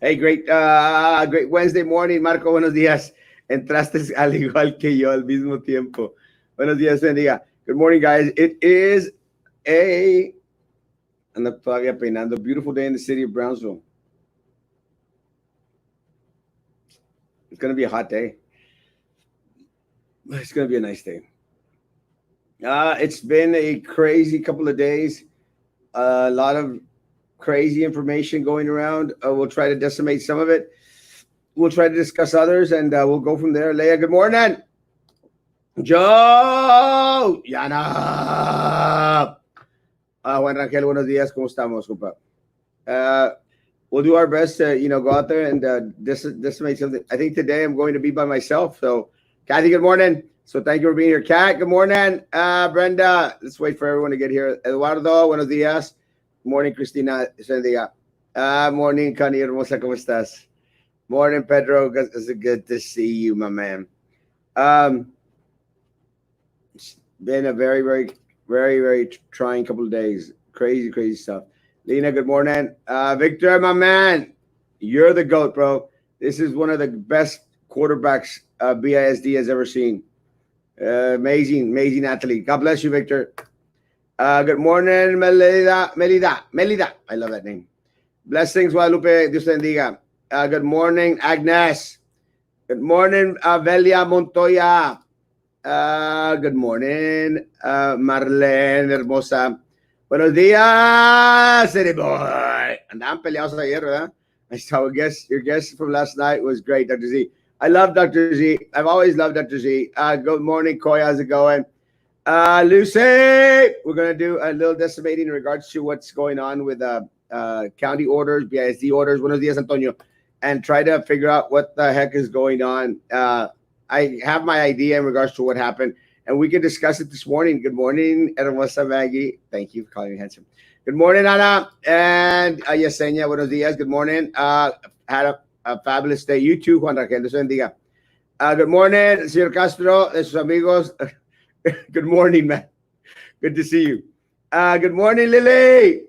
Hey, great Wednesday morning, Marco. Buenos días. Entraste al igual que yo al mismo tiempo. Buenos días, bendiga. Good morning, guys. It is a ando todavía peinando. Beautiful day in the city of Brownsville. It's gonna be a hot day. It's gonna be a nice day. It's been a crazy couple of days. A lot of crazy information going around. We'll try to decimate some of it. We'll try to discuss others, and we'll go from there. Leia, good morning. Joe, Yana. Juan Rangel, buenos días. ¿Cómo estamos, compa? Uh, we'll do our best to, go out there and decimate something. I think today I'm going to be by myself. So, Kathy, good morning. So, thank you for being here. Kat, good morning. Brenda, let's wait for everyone to get here. Eduardo, buenos días. Morning, Cristina. Morning, Connie Hermosa. ¿Cómo estás? Morning, Pedro. It's good to see you, my man. It's been a very, very, very, very trying couple of days. Crazy, crazy stuff. Lena, good morning. Victor, my man, you're the GOAT, bro. This is one of the best quarterbacks BISD has ever seen. Amazing, amazing athlete. God bless you, Victor. Good morning, Melida. I love that name. Blessings, Guadalupe. Dios te bendiga. Good morning, Agnes. Good morning, Velia Montoya. Good morning, Marlene Hermosa. Buenos días, city boy. Andaban peleados ayer, ¿verdad? I saw your guest from last night was great, Dr. Z. I love Dr. Z. I've always loved Dr. Z. Good morning, Coy. How's it going? Lucy, we're going to do a little decimating in regards to what's going on with county orders, BISD orders. Buenos días, Antonio. And try to figure out what the heck is going on. I have my idea in regards to what happened, and we can discuss it this morning. Good morning, Hermosa Maggie. Thank you for calling me handsome. Good morning, Ana. And Yesenia, buenos días. Good morning. Had a fabulous day. You too, Juan Raquel. Dios bendiga. Good morning, señor Castro, de sus amigos. Good morning, man. Good to see you. Good morning, Lily.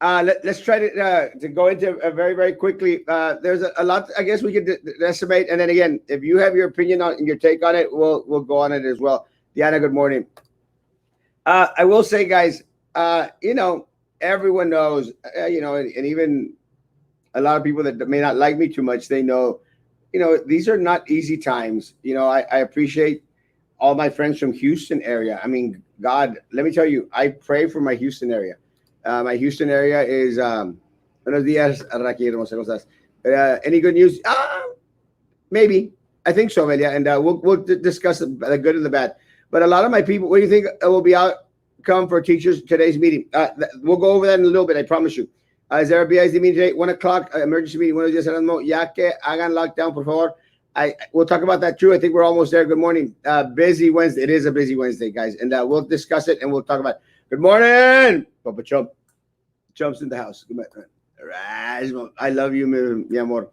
Let's try to go into very, very quickly. There's a lot. I guess we could estimate, and then again, if you have your opinion on your take on it, we'll go on it as well. Diana, good morning. I will say, guys, everyone knows, and even a lot of people that may not like me too much, they know, these are not easy times. I appreciate all my friends from Houston area. I mean, God, let me tell you, I pray for my Houston area. My Houston area is buenos días, Raki Hermosa. ¿Cómo estás? Any good news? Maybe. I think so, Melia. And we'll discuss the good and the bad. But a lot of my people, what do you think will be outcome for teachers today's meeting? We'll go over that in a little bit, I promise you. Is there a BISD meeting today? 1 o'clock, emergency meeting. Buenos días, Erasmo. Ya que hagan lockdown, por favor. We'll talk about that too. I think we're almost there. Good morning. Busy Wednesday. It is a busy Wednesday, guys. And we'll discuss it and we'll talk about it. Good morning, Papa Chump. Chump's in the house. Erasmo, I love you, mi amor.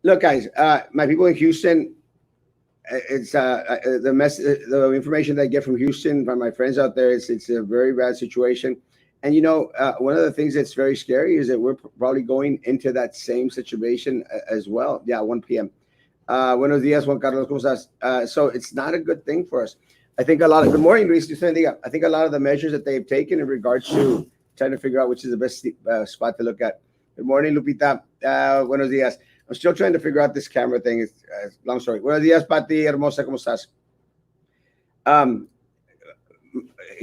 Look, guys, my people in Houston, it's the information that I get from Houston, from my friends out there, it's a very bad situation. And one of the things that's very scary is that we're probably going into that same situation as well. Yeah, 1 p.m. Buenos días, Juan Carlos. ¿Cómo estás? So it's not a good thing for us. I think good morning, Luis. I think a lot of the measures that they've taken in regards to trying to figure out which is the best spot to look at. Good morning, Lupita. Buenos días. I'm still trying to figure out this camera thing. It's long story. Buenos días, Pati Hermosa. ¿Cómo estás?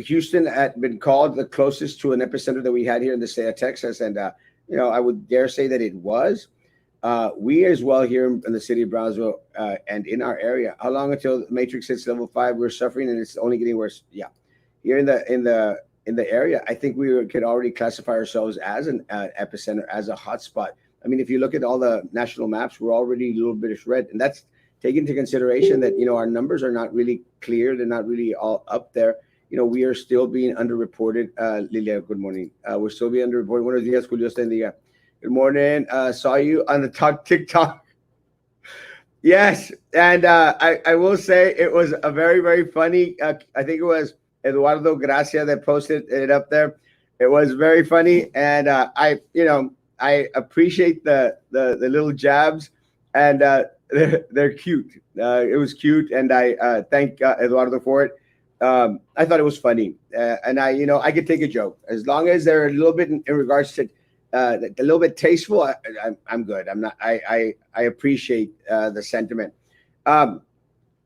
Houston had been called the closest to an epicenter that we had here in the state of Texas. And, I would dare say that it was. We as well here in the city of Brownsville and in our area. How long until Matrix hits level 5? We're suffering and it's only getting worse. Yeah. Here in the area, I think we could already classify ourselves as an epicenter, as a hotspot. I mean, if you look at all the national maps, we're already a little bit of red. And that's taking into consideration that, our numbers are not really clear. They're not really all up there. We are still being underreported. Lilia, good morning. We're still being underreported. Buenos días, Julio Stendiga. Good morning. Saw you on the TikTok. Yes. And I will say it was a very, very funny. I think it was Eduardo Gracia that posted it up there. It was very funny. And I appreciate the little jabs, and they're cute. It was cute, and I thank Eduardo for it. I thought it was funny, and I could take a joke as long as they're a little bit in regards to a little bit tasteful. I'm good. I'm not. I appreciate the sentiment. Um,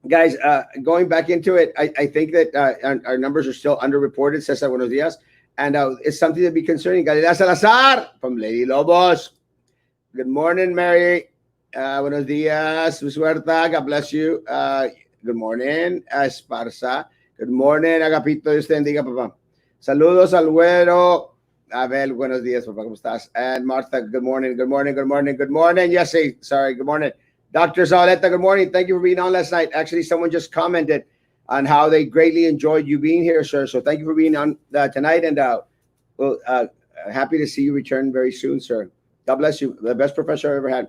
Guys, going back into it, I think that our numbers are still underreported. Cesar, buenos dias. And it's something to be concerning. Galila Salazar from Lady Lobos. Good morning, Mary. Buenos dias. Ms. Huerta, God bless you. Good morning, Esparza. Good morning, Agapito. Dios te bendiga, papá. Saludos al güero. Abel, buenos días, papá. ¿Cómo estás? And Martha, good morning, good morning, good morning, good morning. Yes, sorry, good morning. Dr. Zabaleta, good morning. Thank you for being on last night. Actually, someone just commented on how they greatly enjoyed you being here, sir. So thank you for being on tonight. And well, happy to see you return very soon, sir. God bless you. The best professor I ever had.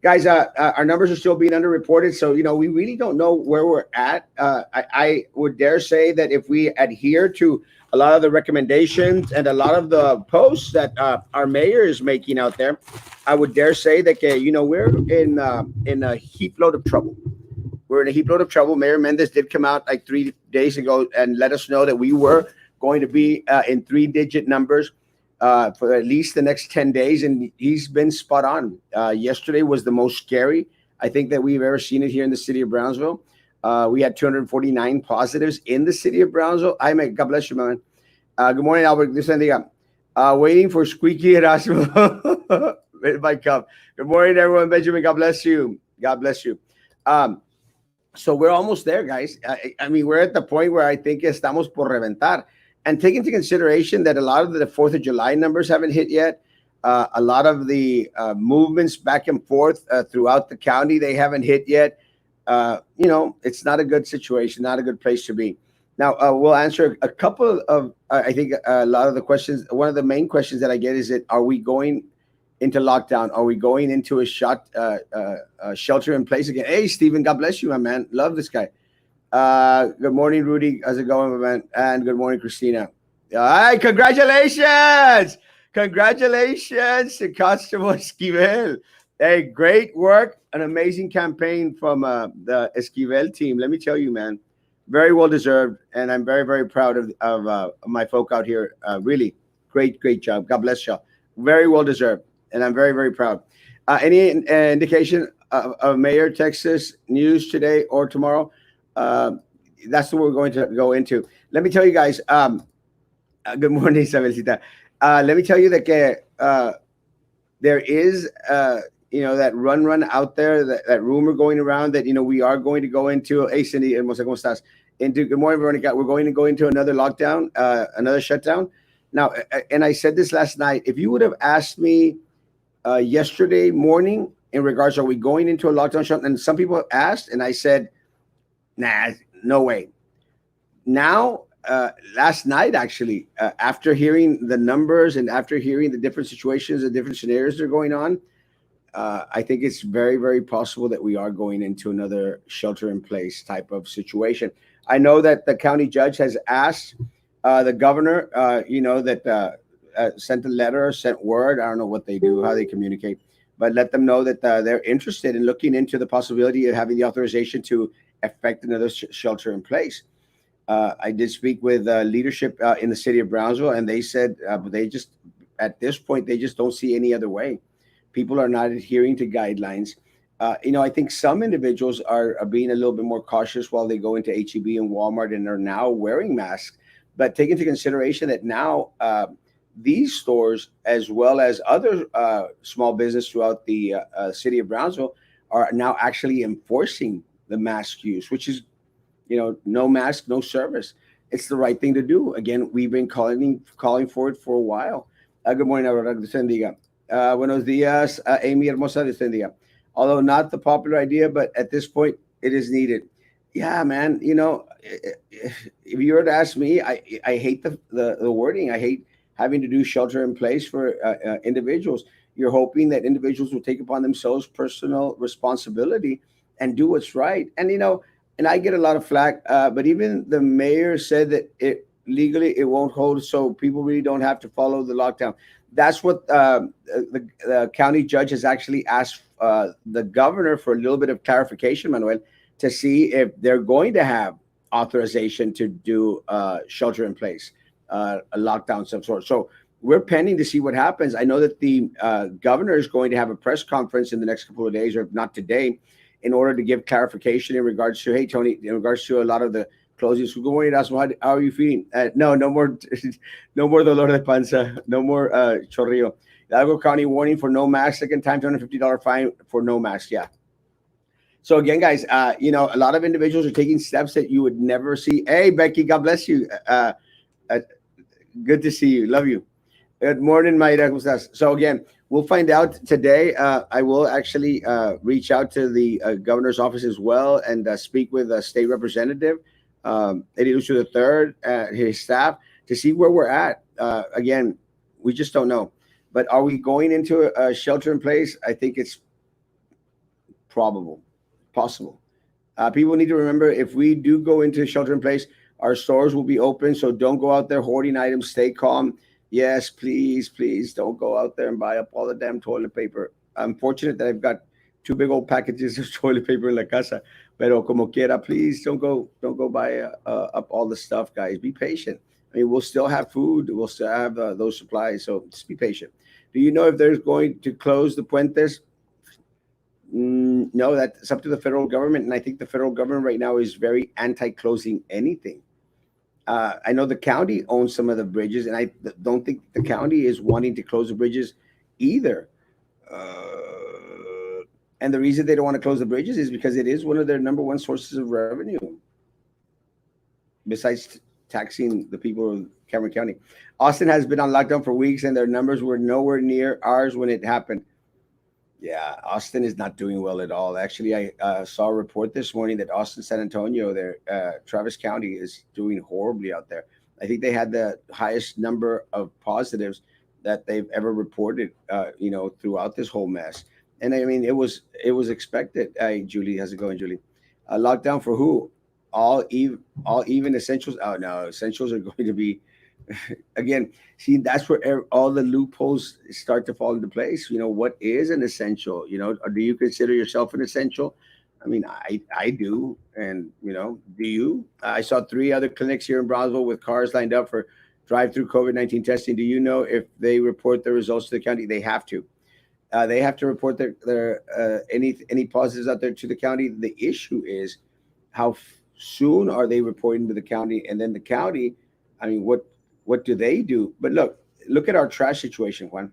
Guys, our numbers are still being underreported. So, we really don't know where we're at. I would dare say that if we adhere to a lot of the recommendations and a lot of the posts that our mayor is making out there, I would dare say that, we're in a heap load of trouble. We're in a heap load of trouble. Mayor Mendez did come out like 3 days ago and let us know that we were going to be in 3-digit numbers for at least the next 10 days. And he's been spot on. Yesterday was the most scary, I think, that we've ever seen it here in the city of Brownsville. We had 249 positives in the city of Brownsville. God bless you, man. Good morning, Albert. Waiting for squeaky Erasmo. It might come. Good morning, everyone. Benjamin, God bless you. God bless you. So we're almost there, guys. I mean, we're at the point where I think estamos por reventar. And take into consideration that a lot of the 4th of July numbers haven't hit yet. A lot of the movements back and forth throughout the county, they haven't hit yet. It's not a good situation, not a good place to be. Now, we'll answer a couple of, I think, a lot of the questions. One of the main questions that I get is that, are we going into lockdown? Are we going into a shelter in place again? Hey, Stephen, God bless you, my man. Love this guy. Good morning, Rudy. How's it going, my man? And good morning, Christina. All right, congratulations. Congratulations to Constable Esquivel. Hey, great work. An amazing campaign from the Esquivel team. Let me tell you, man, very well deserved. And I'm very, very proud of my folk out here. Really great job. God bless you. Very well deserved. And I'm very, very proud. Any indication of Mayor Texas news today or tomorrow? That's what we're going to go into. Let me tell you guys. Good morning, Sabelicita. Let me tell you that there is that run out there, that rumor going around that we are going to go into. Hey, Cindy, hermosa, ¿cómo estás? Good morning, Veronica. We're going to go into another lockdown, another shutdown. Now, and I said this last night. If you would have asked me yesterday morning in regards, are we going into a lockdown shutdown? And some people asked, and I said, nah, no way. Now, last night, actually, after hearing the numbers and after hearing the different situations, the different scenarios that are going on, I think it's very, very possible that we are going into another shelter-in-place type of situation. I know that the county judge has asked the governor, sent a letter, sent word. I don't know what they do, how they communicate, but let them know that they're interested in looking into the possibility of having the authorization to effect another shelter in place. I did speak with leadership in the city of Brownsville, and they said they just, at this point, they just don't see any other way. People are not adhering to guidelines. I think some individuals are being a little bit more cautious while they go into HEB and Walmart and are now wearing masks. But take into consideration that now these stores, as well as other small business throughout the city of Brownsville, are now actually enforcing the mask use, which is, no mask, no service. It's the right thing to do. Again, we've been calling for it for a while. Good morning, Aurora. Buenos dias, Amy Hermosa. Although not the popular idea, but at this point, it is needed. Yeah, man. If you were to ask me, I hate the wording. I hate having to do shelter in place for individuals. You're hoping that individuals will take upon themselves personal responsibility and do what's right. And I get a lot of flack, but even the mayor said that legally it won't hold, so people really don't have to follow the lockdown. that's what the county judge has actually asked the governor for a little bit of clarification, Manuel, to see if they're going to have authorization to do shelter in place, a lockdown of some sort. So we're pending to see what happens. I know that the governor is going to have a press conference in the next couple of days, or if not today, in order to give clarification in regards to, hey, Tony, in regards to a lot of the closings. Good morning, Erasmo. How are you feeling? No, no more, no more dolor de panza, no more chorrillo. Hidalgo County warning for no mask. Second time, $250 fine for no mask. Yeah. So again, guys, a lot of individuals are taking steps that you would never see. Hey, Becky, God bless you. Uh, Good to see you. Love you. Good morning, Mayra. ¿Cómo estás? So again, we'll find out today. I will actually reach out to the governor's office as well and speak with a state representative, Eddie Lucio III, his staff, to see where we're at. Again, we just don't know. But are we going into a shelter in place? I think it's probable, possible. People need to remember, if we do go into shelter in place, our stores will be open. So don't go out there hoarding items. Stay calm. Yes, please, please don't go out there and buy up all the damn toilet paper. I'm fortunate that I've got two big old packages of toilet paper in la casa. Pero como quiera, please don't go buy up all the stuff, guys. Be patient. I mean, we'll still have food. We'll still have those supplies. So just be patient. Do you know if there's going to close the puentes? No, that's up to the federal government, and I think the federal government right now is very anti-closing anything. I know the county owns some of the bridges, and I don't think the county is wanting to close the bridges either. And the reason they don't want to close the bridges is because it is one of their number one sources of revenue, besides taxing the people of Cameron County. Austin has been on lockdown for weeks, and their numbers were nowhere near ours when it happened. Yeah, Austin is not doing well at all. Actually, I saw a report this morning that Austin, San Antonio, their Travis County is doing horribly out there. I think they had the highest number of positives that they've ever reported, throughout this whole mess. And I mean, it was expected. Hey, Julie, how's it going, Julie? Lockdown for who? All even essentials. Oh no, essentials are going to be again, see, that's where all the loopholes start to fall into place. What is an essential? Or do you consider yourself an essential? I mean, I do. And do you? I saw three other clinics here in Brownsville with cars lined up for drive-through COVID-19 testing. Do you know if they report the results to the county? They have to. They have to report their any positives out there to the county. The issue is how soon are they reporting to the county, and then the county. I mean, what do they do? But look at our trash situation, Juan.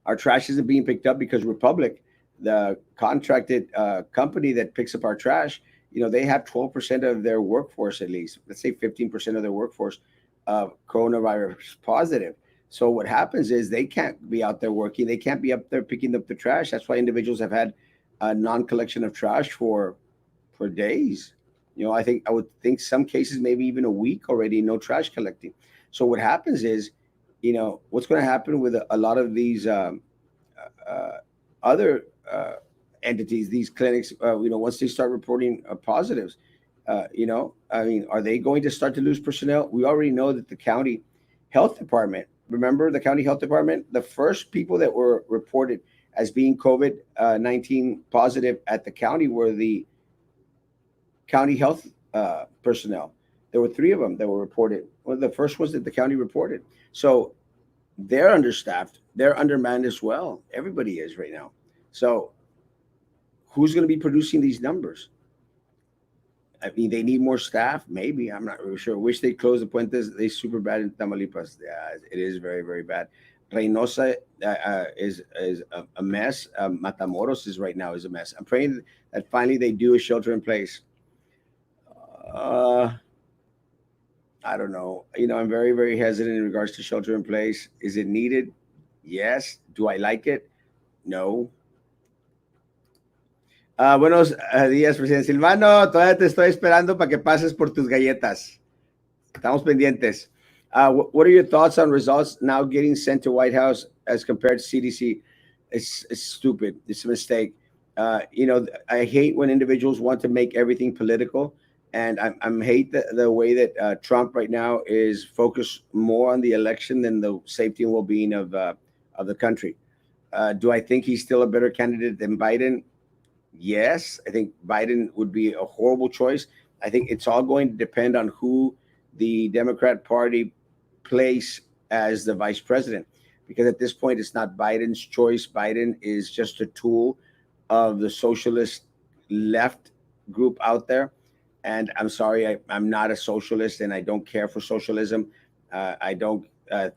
Our trash isn't being picked up because Republic, the contracted company that picks up our trash, they have 12% of their workforce, at least, let's say 15% of their workforce, coronavirus positive. So what happens is they can't be out there working. They can't be up there picking up the trash. That's why individuals have had a non-collection of trash for days. I would think some cases maybe even a week already, no trash collecting. So what happens is, what's going to happen with a lot of these other entities, these clinics, once they start reporting positives, I mean, are they going to start to lose personnel? We already know that the county health department, remember the county health department, the first people that were reported as being COVID-19 positive at the county were the county health personnel. There were three of them that were reported. One of the first ones that the county reported. So they're understaffed. They're undermanned as well. Everybody is right now. So who's going to be producing these numbers? I mean, they need more staff. Maybe, I'm not really sure. Wish they closed the puentes. They super bad in Tamaulipas. Yeah, it is very, very bad. Reynosa is a mess. Matamoros is right now is a mess. I'm praying that finally they do a shelter in place. Uh, I don't know. I'm very, very hesitant in regards to shelter in place. Is it needed? Yes. Do I like it? No. Buenos días, presidente Silvano. Todavía te estoy esperando para que pases por tus galletas. Estamos pendientes. What are your thoughts on results now getting sent to White House as compared to CDC? It's stupid. It's a mistake. I hate when individuals want to make everything political, And I'm hate the way that Trump right now is focused more on the election than the safety and well-being of the country. Do I think he's still a better candidate than Biden? Yes, I think Biden would be a horrible choice. I think it's all going to depend on who the Democrat Party place as the vice president, because at this point it's not Biden's choice. Biden is just a tool of the socialist left group out there. And I'm sorry, I'm not a socialist, and I don't care for socialism. I don't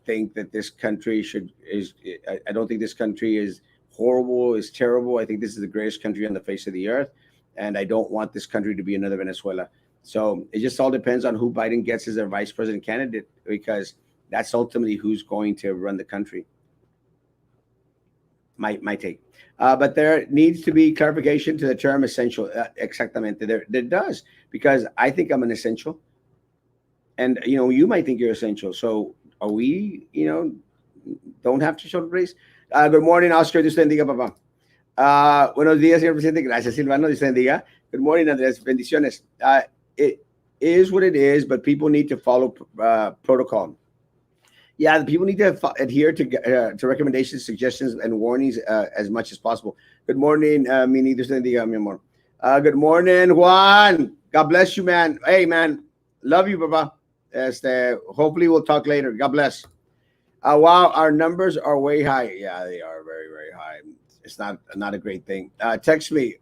think that this country should is. I don't think this country is horrible, is terrible. I think this is the greatest country on the face of the earth, and I don't want this country to be another Venezuela. So it just all depends on who Biden gets as their vice president candidate, because that's ultimately who's going to run the country. My take. But there needs to be clarification to the term essential. Exactamente. There does, because I think I'm an essential. And, you might think you're essential. So are we, don't have to show the praise? Good morning, Oscar. Dios te bendiga, papá. Buenos días, señor presidente. Gracias, Silvano. Dios te bendiga. Good morning, Andres. Bendiciones. It is what it is, but people need to follow protocol. Yeah, the people need to adhere to recommendations, suggestions, and warnings as much as possible. Good morning, Mini. Dios te bendiga, mi amor. Good morning, Juan. God bless you, man. Hey, man. Love you, Papa. Hopefully, we'll talk later. God bless. Wow, our numbers are way high. Yeah, they are very, very high. It's not a great thing. Text me.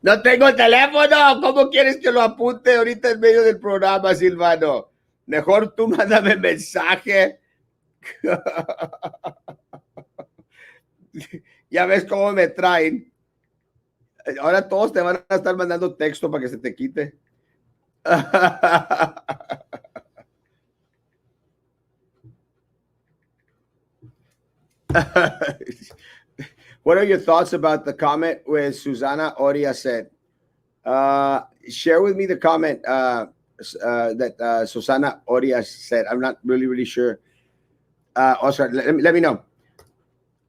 No tengo teléfono. ¿Cómo quieres que lo apunte ahorita en medio del programa, Silvano? Mejor tú mándame mensaje. Ya ves cómo me traen. Ahora todos te van a estar mandando texto para que se te quite. What are your thoughts about the comment with Susana Oria said? Share with me the comment that Susana Oria said. I'm not really sure. Oscar, let me know.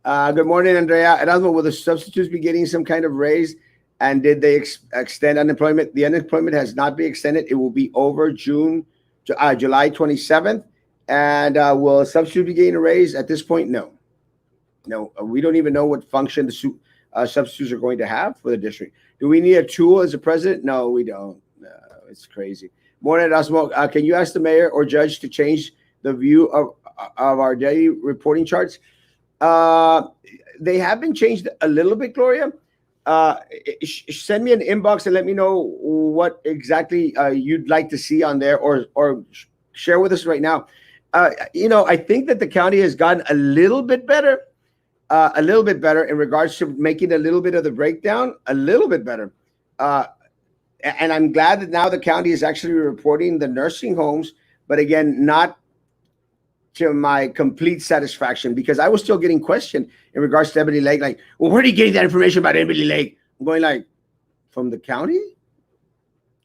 Good morning, Andrea. Erasmo, will the substitutes be getting some kind of raise? And did they extend unemployment? The unemployment has not been extended. It will be over July 27th. And will substitutes be getting a raise? At this point, no. No, we don't even know what function the substitutes are going to have for the district. Do we need a tool as a president? No, we don't. No, it's crazy. Morning, Erasmo. Can you ask the mayor or judge to change the view of our daily reporting charts? They have been changed a little bit, Gloria. Send me an inbox and let me know what exactly you'd like to see on there, or share with us right now. I think that the county has gotten a little bit better in regards to making a little bit of the breakdown, a little bit better. And I'm glad that now the county is actually reporting the nursing homes, but again, not to my complete satisfaction, because I was still getting questioned in regards to Ebony Lake. Like, well, where are you getting that information about Ebony Lake? I'm going like, from the county?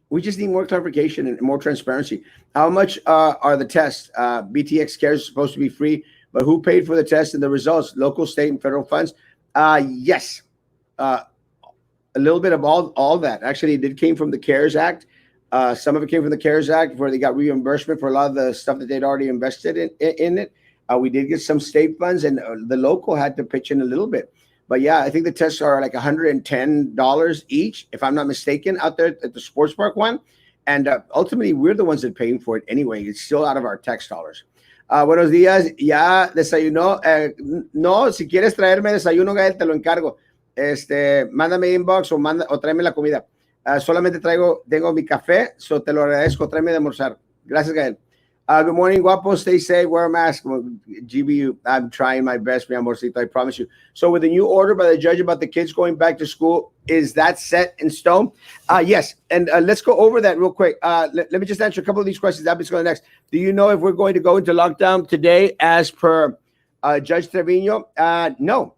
We just need more clarification and more transparency. How much are the tests? BTX Care is supposed to be free, but who paid for the test and the results? Local, state, and federal funds? Yes. A little bit of all that. Actually, it came from the CARES Act. Some of it came from the CARES Act, where they got reimbursement for a lot of the stuff that they'd already invested in it. We did get some state funds, and the local had to pitch in a little bit. But yeah, I think the tests are like $110 each, if I'm not mistaken, out there at the sports park one. And ultimately, we're the ones that are paying for it anyway. It's still out of our tax dollars. Buenos días, ya desayunó. No, si quieres traerme desayuno, Gael, te lo encargo. Mándame inbox o tráeme la comida. Solamente tengo mi café, so te lo agradezco. Tráeme de almorzar. Gracias, Gael. Good morning, guapo. Stay safe. Wear a mask. GBU, I'm trying my best, mi amorcito. I promise you. So with the new order by the judge about the kids going back to school, is that set in stone? Yes. And let's go over that real quick. Let me just answer a couple of these questions. That'll be going next. Do you know if we're going to go into lockdown today as per Judge Trevino? No.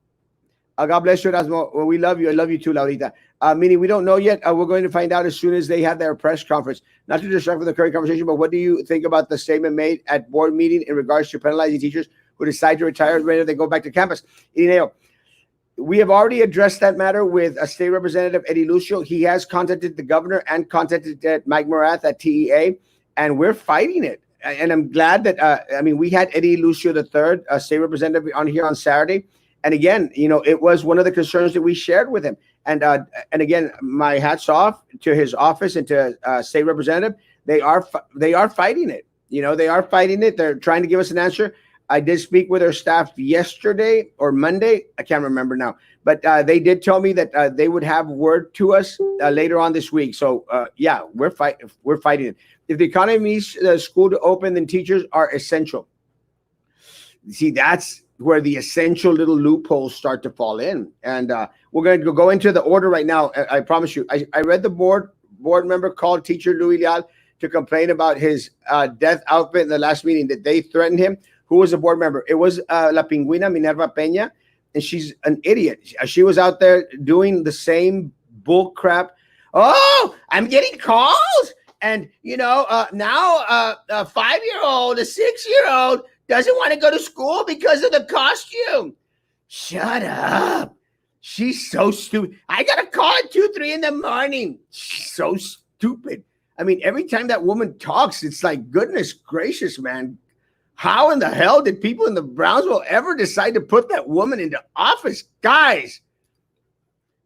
God bless you, Erasmo. Well, we love you. I love you too, Laurita. Meaning we don't know yet. We're going to find out as soon as they have their press conference. Not to distract from the current conversation, but what do you think about the statement made at board meeting in regards to penalizing teachers who decide to retire when they go back to campus? Irineo, We have already addressed that matter with a state representative, Eddie Lucio. He has contacted the governor and contacted Mike Morath at TEA, and we're fighting it. And I'm glad that, I mean, we had Eddie Lucio III, a state representative, on here on Saturday. And again, it was one of the concerns that we shared with him. And again, my hats off to his office and to state representative. They are fighting it. They are fighting it. They're trying to give us an answer. I did speak with their staff yesterday or Monday. I can't remember now, but they did tell me that they would have word to us later on this week. So yeah, we're fighting it. If the economy needs the school to open, then teachers are essential. See, that's where the essential little loopholes start to fall in. And we're going to go into the order right now. I promise you. I read the board member called teacher Louis Leal to complain about his death outfit in the last meeting, that they threatened him. Who was a board member? It was La Pingüina Minerva Peña, and she's an idiot. She was out there doing the same bull crap. Oh, I'm getting calls. And, now a 5-year-old, a 6-year-old doesn't want to go to school because of the costume. Shut up. She's so stupid. I got a call at 2, 3 in the morning. She's so stupid. I mean, every time that woman talks, it's like, goodness gracious, man. How in the hell did people in the Brownsville ever decide to put that woman into office? Guys.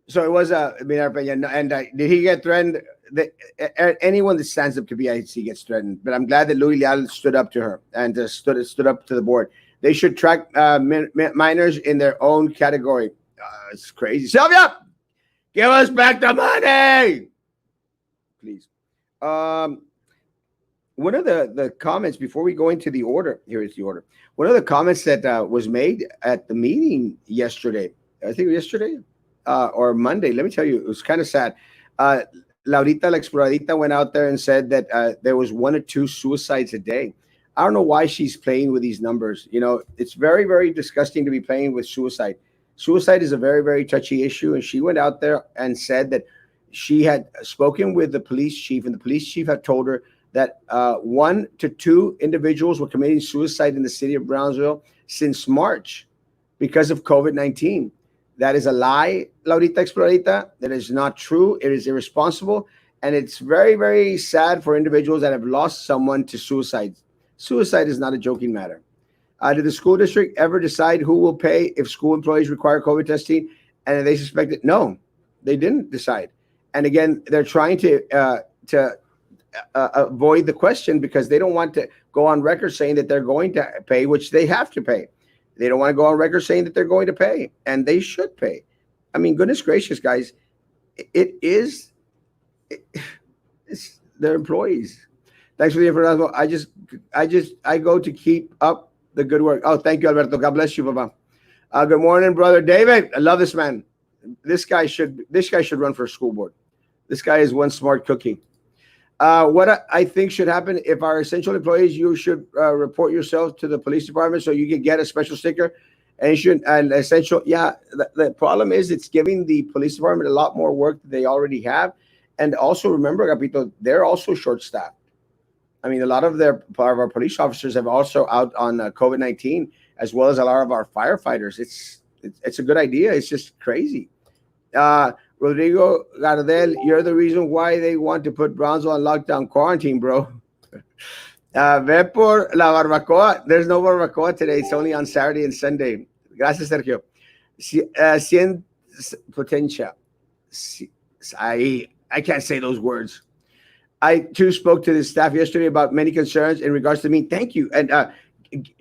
So it was and did he get threatened? Anyone that stands up to BIC gets threatened. But I'm glad that Louis Leal stood up to her and stood up to the board. They should track minors in their own category. It's crazy. Sylvia, give us back the money, please. One of the comments before we go into the order, here is the order. One of the comments that was made at the meeting yesterday, I think yesterday or Monday, let me tell you, it was kind of sad. Laurita La Exploradita went out there and said that there was 1 or 2 suicides a day. I don't know why she's playing with these numbers. It's very, very disgusting to be playing with suicide. Suicide is a very, very touchy issue. And she went out there and said that she had spoken with the police chief, and the police chief had told her that 1 to 2 individuals were committing suicide in the city of Brownsville since March because of COVID-19. That is a lie, Laurita Exploradita. That is not true. It is irresponsible. And it's very, very sad for individuals that have lost someone to suicide. Suicide is not a joking matter. Did the school district ever decide who will pay if school employees require COVID testing and they suspect it? No, they didn't decide. And again, they're trying to avoid the question because they don't want to go on record saying that they're going to pay, which they have to pay. They don't want to go on record saying that they're going to pay, and they should pay. I mean, goodness gracious, guys, it's their employees. Thanks for the information. I go to keep up the good work. Oh, thank you, Alberto. God bless you, Papa. Good morning, brother David. I love this man. This guy should run for a school board. This guy is one smart cookie. What I think should happen, if our essential employees, you should report yourself to the police department so you can get a special sticker. And essential, yeah. The problem is it's giving the police department a lot more work that they already have. And also remember, Capito, they're also short-staffed. I mean, a lot of our police officers have also out on COVID-19, as well as a lot of our firefighters. It's a good idea. It's just crazy. Rodrigo Gardel, you're the reason why they want to put Brownsville on lockdown quarantine, bro. Ve por la barbacoa. There's no barbacoa today. It's only on Saturday and Sunday. Gracias, Sergio. Cien potencia. I can't say those words. I too spoke to the staff yesterday about many concerns in regards to me. Thank you. And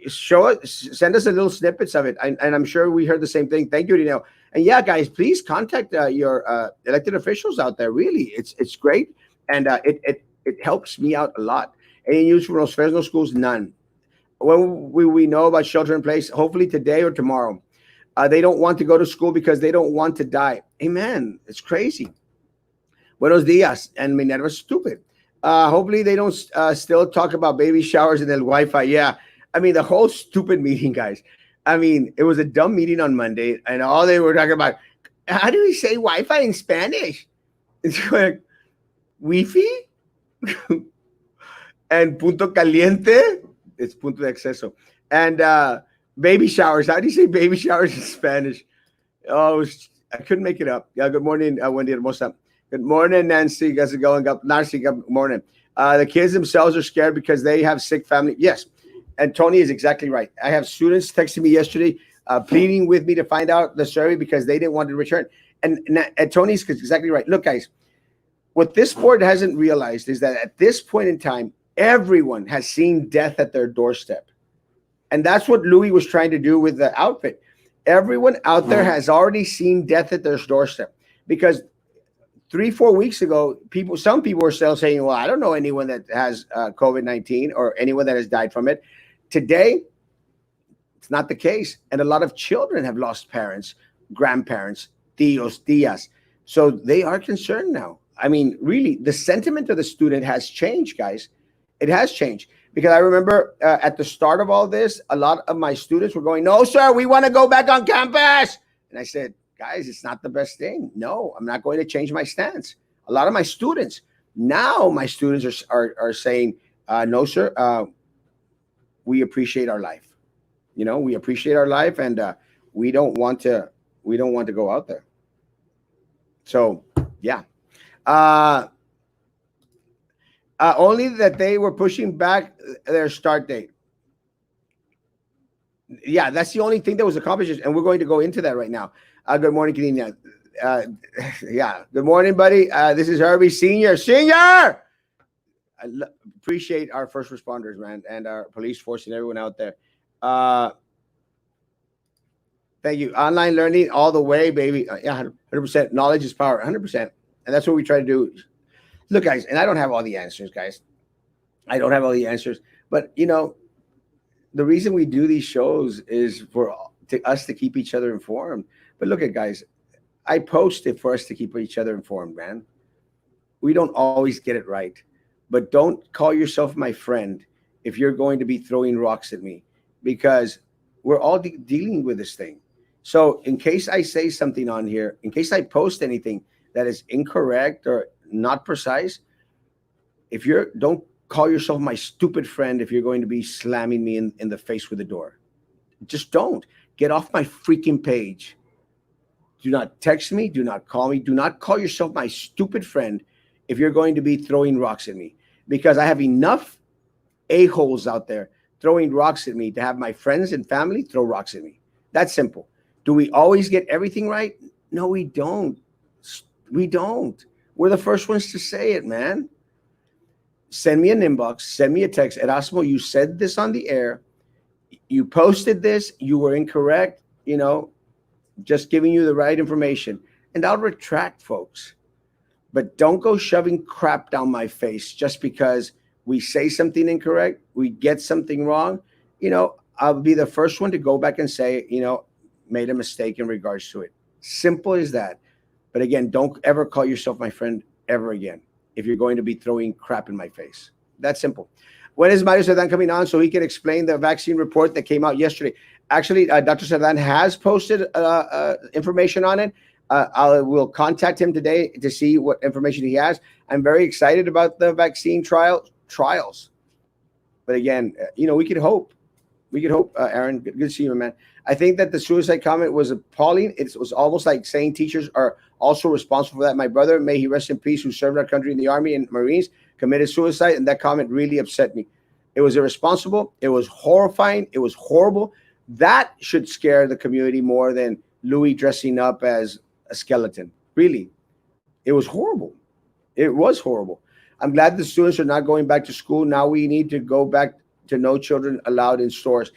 send us a little snippets of it. And I'm sure we heard the same thing. Thank you, Rineo. And yeah, guys, please contact your elected officials out there. Really, it's great, and it helps me out a lot. Any news from Los Fresno schools? None. When we know about shelter in place? Hopefully today or tomorrow. They don't want to go to school because they don't want to die. Amen. It's crazy. Buenos dias. And Minerva's stupid. Hopefully they don't still talk about baby showers and then Wi-Fi. Yeah. I mean, the whole stupid meeting, guys. I mean, it was a dumb meeting on Monday, and all they were talking about, how do we say Wi-Fi in Spanish? It's like, Wi-Fi? And punto caliente? It's punto de exceso. And baby showers. How do you say baby showers in Spanish? Oh, I couldn't make it up. Yeah, good morning, Wendy Hermosa. Good morning, Nancy. How's it going? Nancy, good morning. The kids themselves are scared because they have sick family. Yes, and Tony is exactly right. I have students texting me yesterday, pleading with me to find out the survey because they didn't want to return. And Tony's exactly right. Look, guys, what this board hasn't realized is that at this point in time, everyone has seen death at their doorstep. And that's what Louis was trying to do with the outfit. Everyone out there has already seen death at their doorstep because 3, 4 weeks ago, some people were still saying, "Well, I don't know anyone that has COVID-19 or anyone that has died from it." Today, it's not the case, and a lot of children have lost parents, grandparents, tios, tias, so they are concerned now. I mean, really, the sentiment of the student has changed, guys. It has changed because I remember at the start of all this, a lot of my students were going, "No, sir, we want to go back on campus," and I said, guys, it's not the best thing. No, I'm not going to change my stance. A lot of my students now, my students are saying, no, sir, we appreciate our life. We appreciate our life, and we don't want to go out there. So, yeah. Only that they were pushing back their start date. Yeah, that's the only thing that was accomplished, and we're going to go into that right now. Good morning, Kadina. Yeah, good morning, buddy. This is Herbie Senior. Appreciate our first responders, man, and our police force and everyone out there. Thank you. Online learning all the way, baby. Yeah, 100%. Knowledge is power, 100%. And that's what we try to do. Look, guys, and I don't have all the answers, guys. I don't have all the answers. But, the reason we do these shows is for us to keep each other informed. But look at, guys, I post it for us to keep each other informed, man. We don't always get it right. But don't call yourself my friend if you're going to be throwing rocks at me, because we're all dealing with this thing. So in case I say something on here, in case I post anything that is incorrect or not precise, don't call yourself my stupid friend if you're going to be slamming me in the face with a door. Just don't. Get off my freaking page. Do not text me. Do not call me. Do not call yourself my stupid friend if you're going to be throwing rocks at me, because I have enough a-holes out there throwing rocks at me to have my friends and family throw rocks at me. That's simple. Do we always get everything right? No, we don't. We don't. We're the first ones to say it, man. Send me an inbox. Send me a text. Erasmo, you said this on the air. You posted this. You were incorrect. Just giving you the right information. And I'll retract, folks. But don't go shoving crap down my face just because we say something incorrect, we get something wrong. I'll be the first one to go back and say, made a mistake in regards to it. Simple as that. But again, don't ever call yourself my friend ever again if you're going to be throwing crap in my face. That's simple. When is Mario Sardan coming on so he can explain the vaccine report that came out yesterday? Actually, Dr. Sardan has posted information on it. I will contact him today to see what information he has. I'm very excited about the vaccine trials. But again, we could hope. We could hope, Aaron. Good to see you, man. I think that the suicide comment was appalling. It was almost like saying teachers are also responsible for that. My brother, may he rest in peace, who served our country in the Army and Marines, committed suicide, and that comment really upset me. It was irresponsible. It was horrifying. It was horrible. That should scare the community more than Louis dressing up as a skeleton. Really, it was horrible. It was horrible. I'm glad the students are not going back to school. Now we need to go back to no children allowed in stores.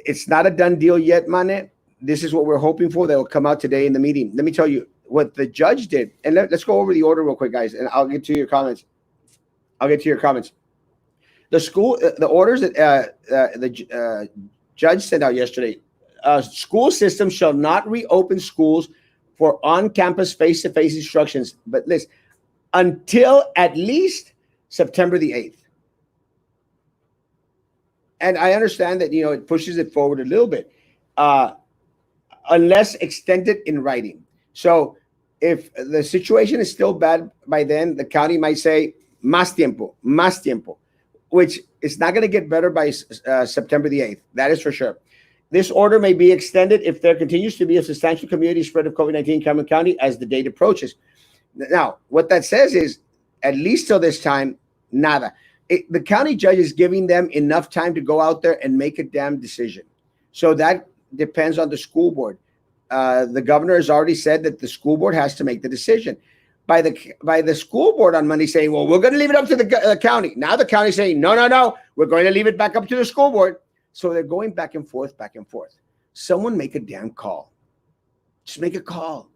It's not a done deal yet, Mane. This is what we're hoping for. That will come out today in the meeting. Let me tell you what the judge did. And let's go over the order real quick, guys, and I'll get to your comments. The orders that the judge sent out yesterday. School systems shall not reopen schools for on-campus face-to-face instructions, but listen, until at least September the 8th. And I understand that, it pushes it forward a little bit, unless extended in writing. So if the situation is still bad by then, the county might say, más tiempo, which is not going to get better by September the 8th. That is for sure. This order may be extended if there continues to be a substantial community spread of COVID-19 in Cameron County as the date approaches. Now, what that says is, at least till this time, nada. The county judge is giving them enough time to go out there and make a damn decision. So that depends on the school board. The governor has already said that the school board has to make the decision. By the school board on Monday saying, well, we're going to leave it up to the county. Now the county saying, no, we're going to leave it back up to the school board. So they're going back and forth, back and forth. Someone make a damn call. Just make a call.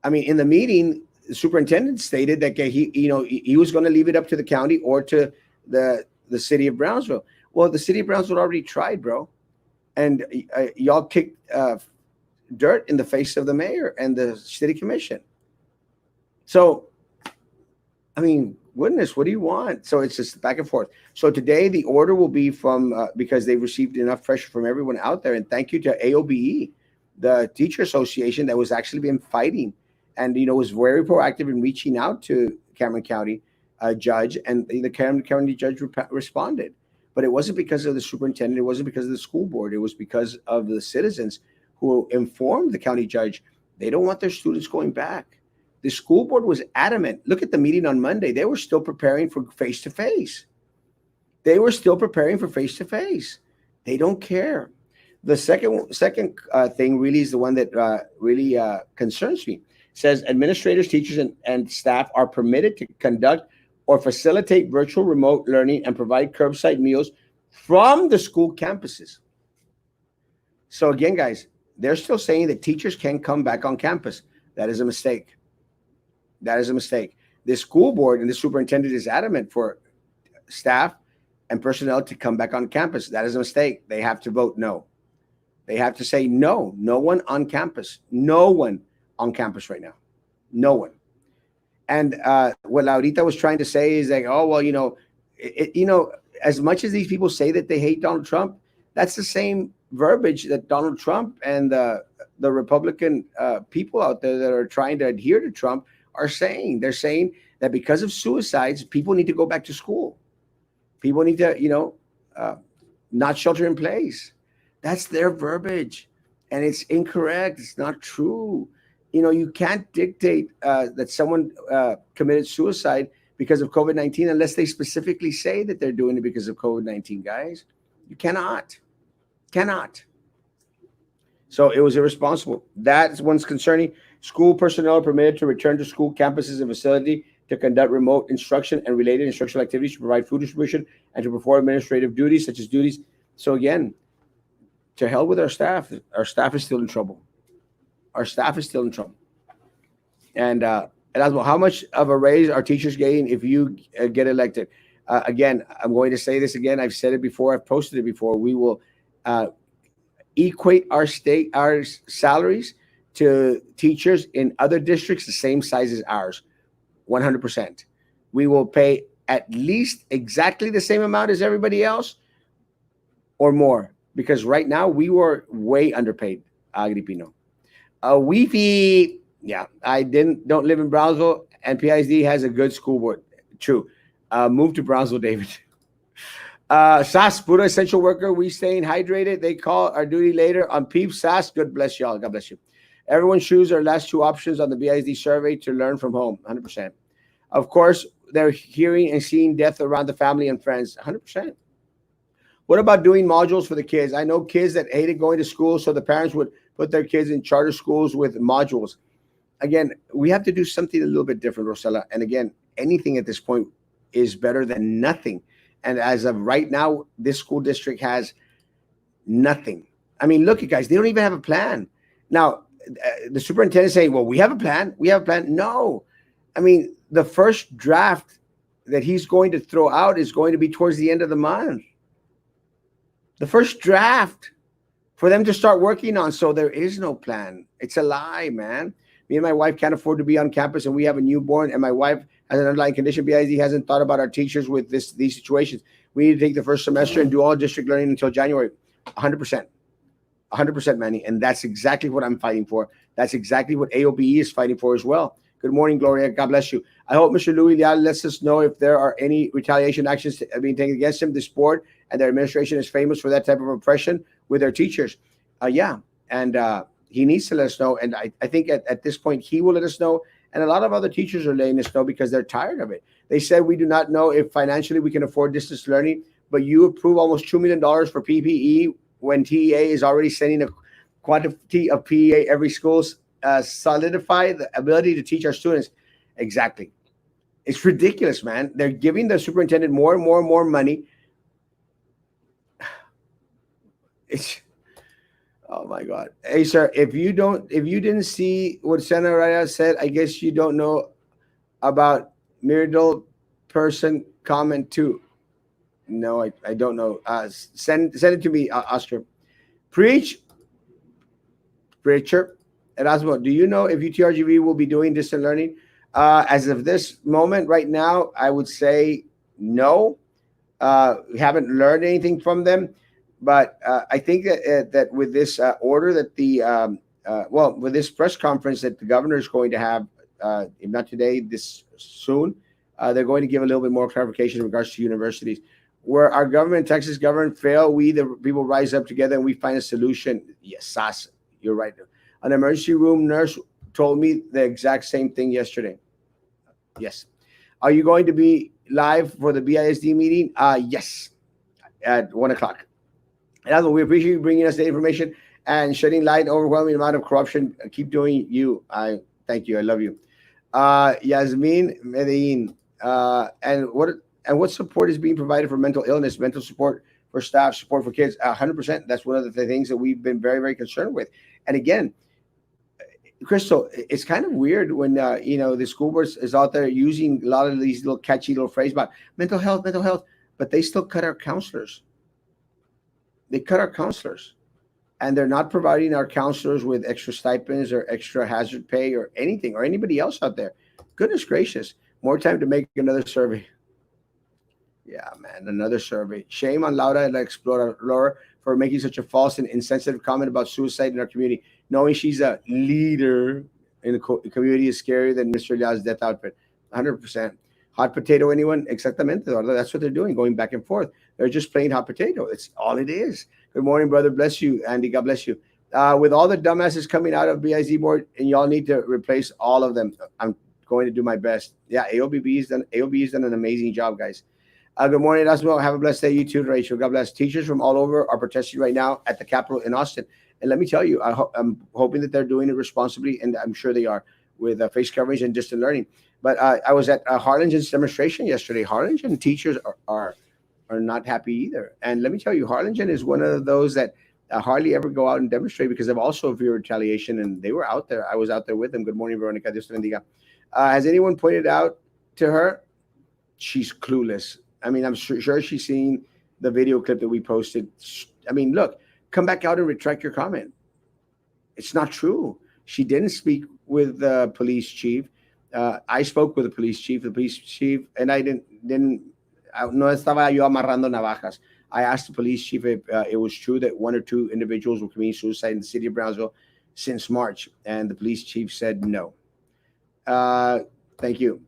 I mean, in the meeting, the superintendent stated that he was going to leave it up to the county or to the city of Brownsville. Well, the city of Brownsville already tried, bro. And y'all kicked dirt in the face of the mayor and the city commission. So, I mean, goodness, what do you want? So it's just back and forth. So today the order will be from, because they've received enough pressure from everyone out there. And thank you to AOBE, the teacher association that was actually been fighting and, was very proactive in reaching out to Cameron County judge. And the Cameron County judge responded. But it wasn't because of the superintendent. It wasn't because of the school board. It was because of the citizens who informed the county judge they don't want their students going back. The school board was adamant. Look at the meeting on Monday. They were still preparing for face-to-face. They don't care. The second thing really is the one that really concerns me. It says administrators, teachers, and staff are permitted to conduct or facilitate virtual remote learning and provide curbside meals from the school campuses. So again, guys, they're still saying that teachers can come back on campus. That is a mistake. The school board and the superintendent is adamant for staff and personnel to come back on campus. That is a mistake. They have to vote no. They have to say no. No one on campus. No one on campus right now. No one. And what Laurita was trying to say is like, oh, well, as much as these people say that they hate Donald Trump, that's the same verbiage that Donald Trump and the Republican people out there that are trying to adhere to Trump are saying. They're saying that because of suicides, people need to go back to school. People need to, not shelter in place. That's their verbiage. And it's incorrect. It's not true. You can't dictate that someone committed suicide because of COVID-19 unless they specifically say that they're doing it because of COVID-19, guys. You cannot. So it was irresponsible. That one's concerning. School personnel are permitted to return to school campuses and facility to conduct remote instruction and related instructional activities, to provide food distribution, and to perform administrative duties such as duties. So again, to hell with our staff. Our staff is still in trouble. And Erasmo, how much of a raise are teachers getting if you get elected? Again, I'm going to say this again. I've said it before. I've posted it before. We will equate our salaries to teachers in other districts the same size as ours, 100%. We will pay at least exactly the same amount as everybody else or more, because right now we were way underpaid, Agripino. Wi-Fi, yeah, I don't live in Brownsville, and PISD has a good school board. True. Move to Brownsville, David. SAS, puro essential worker, we staying hydrated. They call our duty later on PEEP. SAS, God bless y'all. God bless you. Everyone choose our last two options on the BISD survey to learn from home, 100%. Of course, they're hearing and seeing death around the family and friends, 100%. What about doing modules for the kids? I know kids that hated going to school, so the parents would put their kids in charter schools with modules. Again, we have to do something a little bit different, Rosella. And again, anything at this point is better than nothing. And as of right now, this school district has nothing. I mean, look, you guys, they don't even have a plan. Now, the superintendent saying, well, we have a plan. No. I mean, the first draft that he's going to throw out is going to be towards the end of the month. The first draft for them to start working on. So there is no plan. It's a lie, man. Me and my wife can't afford to be on campus, and we have a newborn, and my wife has an underlying condition. BISD hasn't thought about our teachers with these situations. We need to take the first semester and do all district learning until January. 100%. 100%, Manny. And that's exactly what I'm fighting for. That's exactly what AOBE is fighting for as well. Good morning, Gloria. God bless you. I hope Mr. Louis Leal lets us know if there are any retaliation actions being taken against him. This board and their administration is famous for that type of oppression. with their teachers. Yeah, and he needs to let us know. And I think at this point he will let us know. And a lot of other teachers are letting us know because they're tired of it. They said we do not know if financially we can afford distance learning, but you approve almost $2 million for PPE when TEA is already sending a quantity of PEA every school's solidify the ability to teach our students. Exactly. It's ridiculous, man. They're giving the superintendent more and more and more money. It's oh my God. Hey sir, if you didn't see what Senator Raya said, I guess you don't know about Mirador person comment too. No, I don't know. Send it to me, Oscar. Preach, preacher. Erasmo, do you know if UTRGV will be doing distant learning? As of this moment, right now, I would say no. We haven't learned anything from them, but I think that with this order that with this press conference that the governor is going to have, if not today, this soon, they're going to give a little bit more clarification in regards to universities. Where our government, Texas government, fail, we the people rise up together and we find a solution. Yes, Sas, you're right. An emergency room nurse told me the exact same thing yesterday. Yes. Are you going to be live for the BISD meeting? Yes, at 1 o'clock. And we appreciate you bringing us the information and shedding light on overwhelming amount of corruption. Keep doing you. I thank you. I love you. Yasmin Medellin. And what support is being provided for mental illness, mental support for staff, support for kids? 100%. That's one of the things that we've been very, very concerned with. And again, Crystal, it's kind of weird when the school board is out there using a lot of these little catchy little phrases about mental health, but they still cut our counselors. They cut our counselors, and they're not providing our counselors with extra stipends or extra hazard pay or anything or anybody else out there. Goodness gracious, more time to make another survey. Yeah, man, another survey. Shame on Laura and Explorer for making such a false and insensitive comment about suicide in our community. Knowing she's a leader in the community is scarier than Mr. Lia's death outfit. 100%. Hot potato, anyone? Exactamente, Eduardo. That's what they're doing, going back and forth. They're just playing hot potato. It's all it is. Good morning, brother. Bless you, Andy. God bless you. With all the dumbasses coming out of BIZ board, and y'all need to replace all of them. I'm going to do my best. Yeah, AOB has done an amazing job, guys. Good morning, Erasmo. Have a blessed day. You too, Rachel. God bless. Teachers from all over are protesting right now at the Capitol in Austin. And let me tell you, I'm hoping that they're doing it responsibly, and I'm sure they are, with face coverings and distant learning. But I was at Harlingen's demonstration yesterday. Harlingen teachers are not happy either. And let me tell you, Harlingen is one of those that hardly ever go out and demonstrate because of also fear retaliation. And they were out there. I was out there with them. Good morning, Veronica. Dios te bendiga. Has anyone pointed out to her? She's clueless. I mean, I'm sure she's seen the video clip that we posted. I mean, look, come back out and retract your comment. It's not true. She didn't speak with the police chief. I spoke with the police chief, and I no estaba yo amarrando navajas. I asked the police chief if it was true that one or two individuals were committing suicide in the city of Brownsville since March, and the police chief said no. Thank you.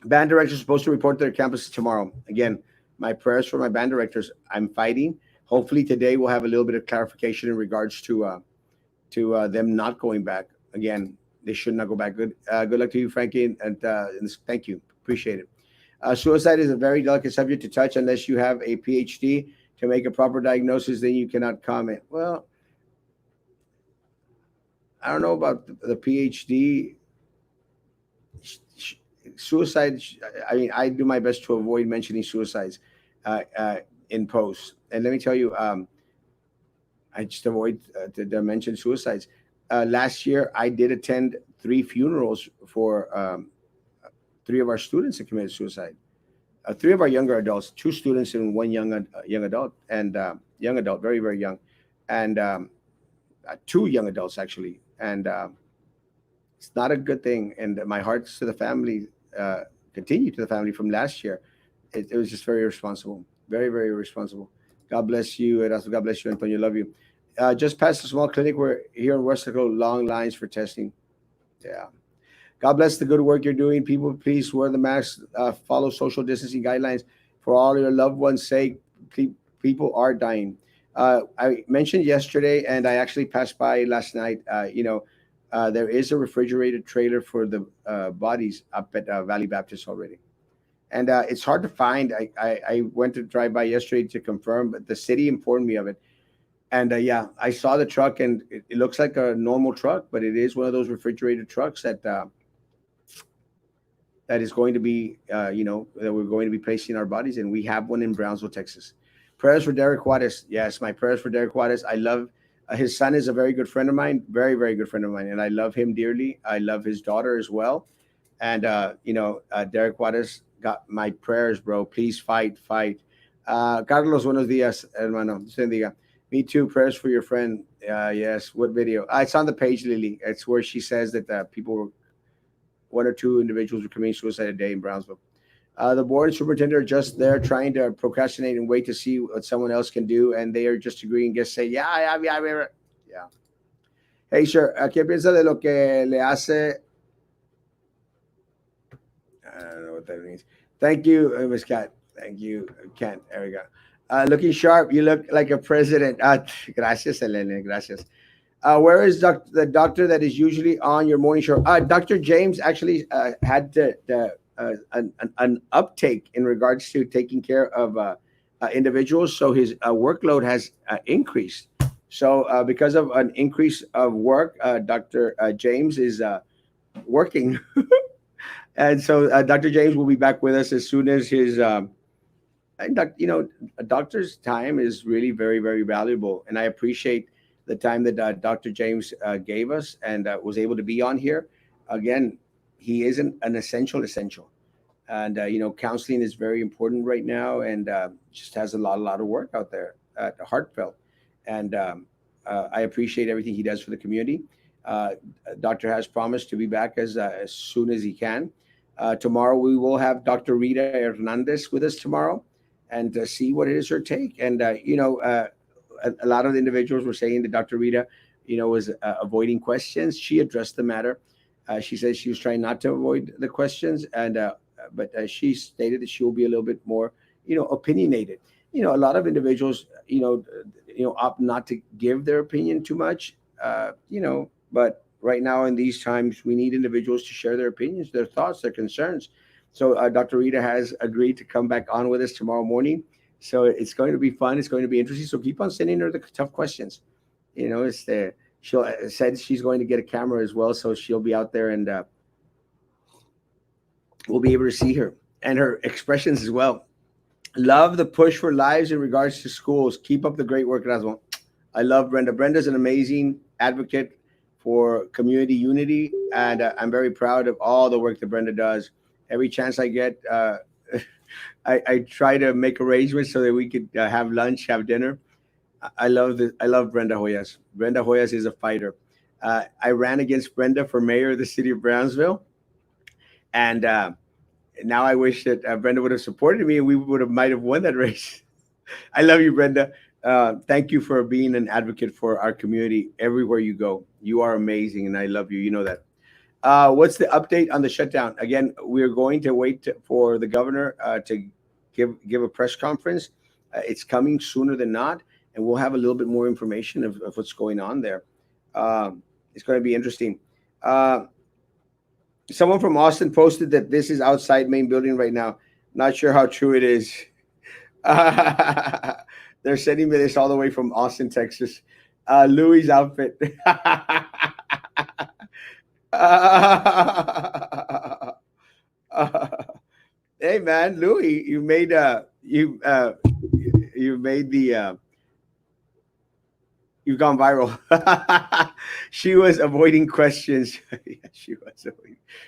Band directors are supposed to report to their campuses tomorrow. Again, my prayers for my band directors. I'm fighting. Hopefully today we'll have a little bit of clarification in regards to them not going back. Again, they should not go back. Good luck to you, Frankie, and thank you. Appreciate it. Suicide is a very delicate subject to touch unless you have a PhD to make a proper diagnosis. Then you cannot comment. Well, I don't know about the PhD. Suicide. I mean, I do my best to avoid mentioning suicides in posts. And let me tell you, I just avoid to mention suicides. Last year, I did attend 3 funerals for 3 of our students that committed suicide. 3 of our younger adults, 2 students and 1 young adult, and young adult, very, very young, and 2 young adults actually. And it's not a good thing. And my hearts to the family, continue to the family from last year. It was just very irresponsible, very, very irresponsible. God bless you, Erasmo. God bless you, Antonio. Love you. Just past a small clinic where here in Westaco, long lines for testing. Yeah. God bless the good work you're doing. People, please wear the mask, follow social distancing guidelines for all your loved ones' sake. People are dying. I mentioned yesterday, and I actually passed by last night. There is a refrigerated trailer for the bodies up at Valley Baptist already, and it's hard to find. I went to drive by yesterday to confirm, but the city informed me of it. And yeah, I saw the truck, and it looks like a normal truck, but it is one of those refrigerated trucks that is going to be, that we're going to be placing our bodies in. We have one in Brownsville, Texas. Prayers for Derek Juarez. Yes, my prayers for Derek Juarez. I love his son is a very good friend of mine, very, very good friend of mine, and I love him dearly. I love his daughter as well. And, Derek Juarez got my prayers, bro. Please fight, fight. Carlos, buenos días, hermano. Dios bendiga. Me too. Prayers for your friend. Yes. What video? It's on the page, Lily. It's where she says that one or two individuals were committing suicide a day in Brownsville. The board and superintendent are just there trying to procrastinate and wait to see what someone else can do, and they are just agreeing, just say, yeah, yeah, yeah, yeah. Yeah. Hey, sir, ¿qué piensa de lo que le hace? I don't know what that means. Thank you, Miss Cat. Thank you, Kent. There we go. Looking sharp. You look like a president. Gracias, Elena. Gracias. Where is the doctor that is usually on your morning show? Dr. James actually had an uptake in regards to taking care of individuals, so his workload has increased. So because of an increase of work, Dr. James is working, and so Dr. James will be back with us as soon as his. A doctor's time is really very, very valuable, and I appreciate the time that Dr. James gave us and was able to be on here. Again, he isn't an essential, and counseling is very important right now, and just has a lot of work out there, heartfelt, and I appreciate everything he does for the community. Uh, Doctor has promised to be back as soon as he can. Tomorrow we will have Dr. Rita Hernandez with us tomorrow, and see what it is her take. And a lot of the individuals were saying that Dr. Rita, was avoiding questions. She addressed the matter. She says she was trying not to avoid the questions, and but she stated that she will be a little bit more, opinionated. A lot of individuals, opt not to give their opinion too much. But right now in these times, we need individuals to share their opinions, their thoughts, their concerns. So Dr. Rita has agreed to come back on with us tomorrow morning. So it's going to be fun. It's going to be interesting. So keep on sending her the tough questions. It's the she'll said she's going to get a camera as well, so she'll be out there, and we'll be able to see her and her expressions as well. Love the push for lives in regards to schools. Keep up the great work, Erasmo. I love Brenda. Brenda's an amazing advocate for community unity, and I'm very proud of all the work that Brenda does. Every chance I get, I try to make arrangements so that we could have lunch, have dinner. I love Brenda Hoyas. Brenda Hoyas is a fighter. I ran against Brenda for mayor of the city of Brownsville, and now I wish that Brenda would have supported me, and we would have might have won that race. I love you, Brenda. Thank you for being an advocate for our community everywhere you go. You are amazing, and I love you. You know that. What's the update on the shutdown? Again, we're going to wait for the governor to give a press conference. It's coming sooner than not, and we'll have a little bit more information of what's going on there. It's going to be interesting. Someone from Austin posted that this is outside main building right now. Not sure how true it is. They're sending me this all the way from Austin, Texas. Louis' outfit. Hey man, Louis, you made the you've gone viral. She was avoiding questions. Yeah,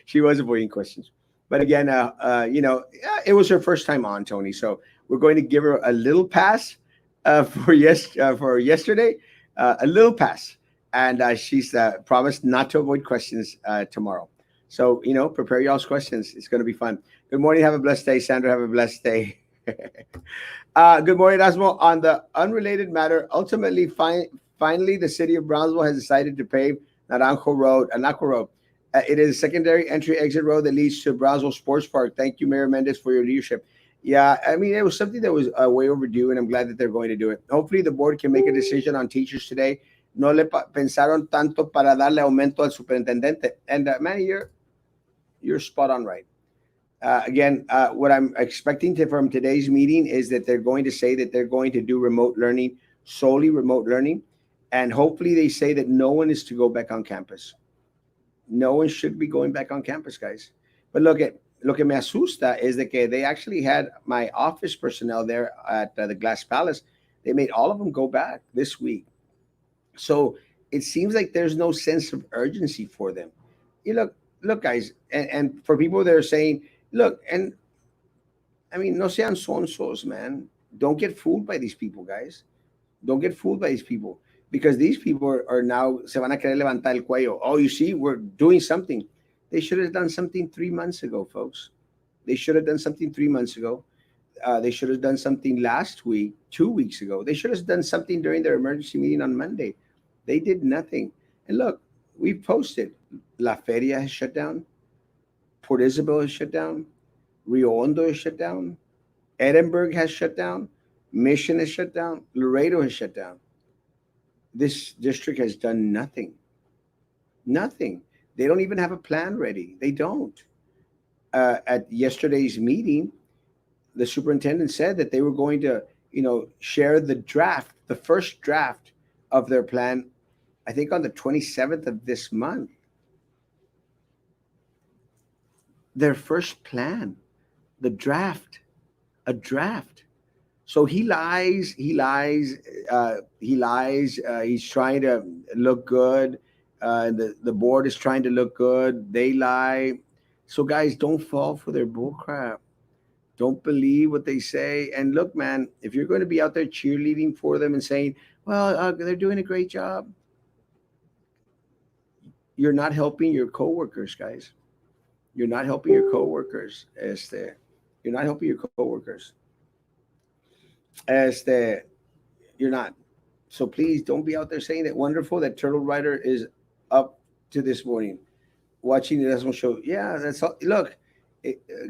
she was avoiding questions. But again, yeah, it was her first time on, Tony. So we're going to give her a little pass for yesterday, a little pass, and she's promised not to avoid questions tomorrow. So prepare y'all's questions. It's going to be fun. Good morning. Have a blessed day, Sandra. Have a blessed day. Good morning, Erasmo. On the unrelated matter, ultimately, finally, the city of Brownsville has decided to pave Anaco Road. It is a secondary entry exit road that leads to Brownsville Sports Park. Thank you, Mayor Mendez, for your leadership. Yeah, I mean, it was something that was way overdue, and I'm glad that they're going to do it. Hopefully, the board can make a decision on teachers today. No le pensaron tanto para darle aumento al superintendente. And Manny, you're spot on right. Again, what I'm expecting from today's meeting is that they're going to say that they're going to do remote learning, solely remote learning, and hopefully they say that no one is to go back on campus. No one should be going back on campus, guys. But lo que me asusta is that they actually had my office personnel there at the Glass Palace. They made all of them go back this week. So it seems like there's no sense of urgency for them. You look, guys, and for people that are saying, look, and I mean, no sean sonsos, man. Don't get fooled by these people, guys. Don't get fooled by these people because these people are now se van a querer levantar el cuello. Oh, you see, we're doing something. They should have done something 3 months ago, folks. They should have done something 3 months ago. They should have done something last week, 2 weeks ago. They should have done something during their emergency meeting on Monday. They did nothing. And look, we posted. La Feria has shut down. Port Isabel has shut down. Rio Hondo is shut down. Edinburgh has shut down. Mission has shut down. Laredo has shut down. This district has done nothing. Nothing. They don't even have a plan ready. They don't. At yesterday's meeting, the superintendent said that they were going to, share the draft, the first draft of their plan, I think on the 27th of this month. Their first plan, the draft, a draft. So he lies, he lies. He's trying to look good. The board is trying to look good. They lie. So guys, don't fall for their bullcrap. Don't believe what they say. And look, man, if you're going to be out there cheerleading for them and saying, "Well, they're doing a great job," you're not helping your coworkers, guys. You're not helping your coworkers. You're not helping your coworkers. Este, you're not. So please don't be out there saying that wonderful that Turtle Rider is up to this morning watching the Erasmo show. Yeah, that's all. Look,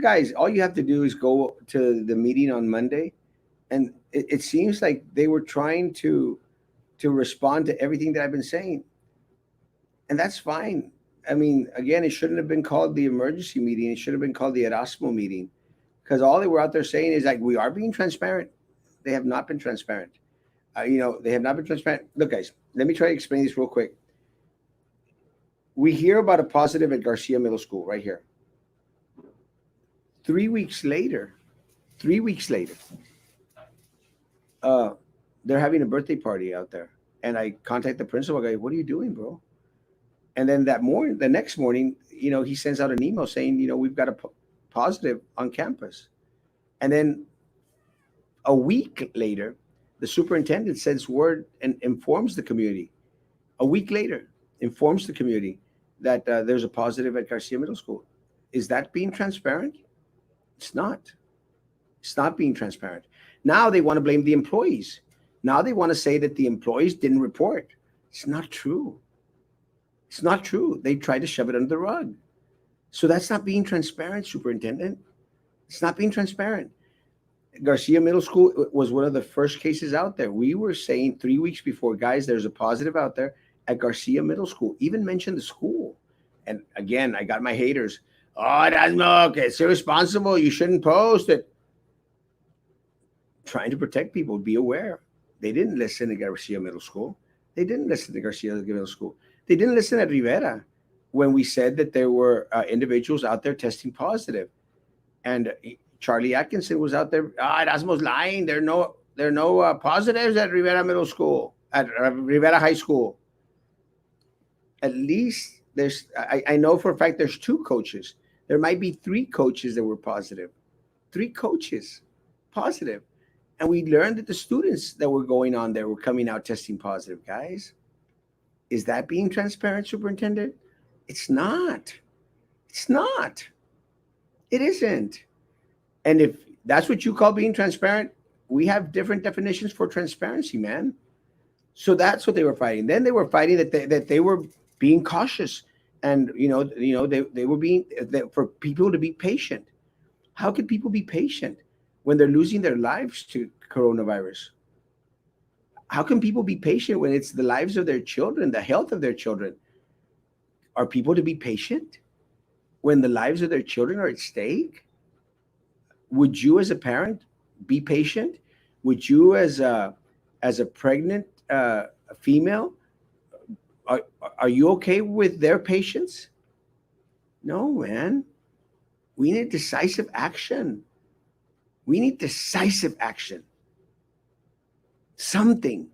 guys, all you have to do is go to the meeting on Monday, and it seems like they were trying to respond to everything that I've been saying, and that's fine. I mean, again, it shouldn't have been called the emergency meeting. It should have been called the Erasmo meeting, because all they were out there saying is like we are being transparent. They have not been transparent. They have not been transparent. Look, guys, let me try to explain this real quick. We hear about a positive at Garcia Middle School right here. 3 weeks later, 3 weeks later, uh, they're having a birthday party out there. And I contact the principal guy, what are you doing, bro? And then the next morning, he sends out an email saying, we've got a positive on campus. And then a week later, the superintendent sends word and informs the community. A week later, informs the community that there's a positive at Garcia Middle School. Is that being transparent? It's not. It's not being transparent. Now they want to blame the employees. Now they want to say that the employees didn't report. It's not true. It's not true. They tried to shove it under the rug. So that's not being transparent, superintendent. It's not being transparent. Garcia Middle School was one of the first cases out there. We were saying 3 weeks before, guys, there's a positive out there at Garcia Middle School. Even mentioned the school. And again, I got my haters. Oh, that's no, okay. It's irresponsible. You shouldn't post it. Trying to protect people. Be aware. They didn't listen to Garcia Middle School. They didn't listen to Garcia Middle School. They didn't listen at Rivera when we said that there were individuals out there testing positive. And Charlie Atkinson was out there. Erasmo's lying. There are no positives at Rivera Middle School, at Rivera High School. At least I know for a fact there's 2 coaches. There might be 3 coaches that were positive. 3 coaches positive. And we learned that the students that were going on there were coming out testing positive, guys. Is that being transparent, superintendent? It's not. It's not. It isn't. And if that's what you call being transparent, we have different definitions for transparency, man. So that's what they were fighting. Then they were fighting that they were being cautious, and they were being for people to be patient. How could people be patient when they're losing their lives to coronavirus? How can people be patient when it's the lives of their children, the health of their children? Are people to be patient when the lives of their children are at stake? Would you, as a parent, be patient? Would you, as a pregnant female, are are you okay with their patience? No, man. We need decisive action. We need decisive action. Something.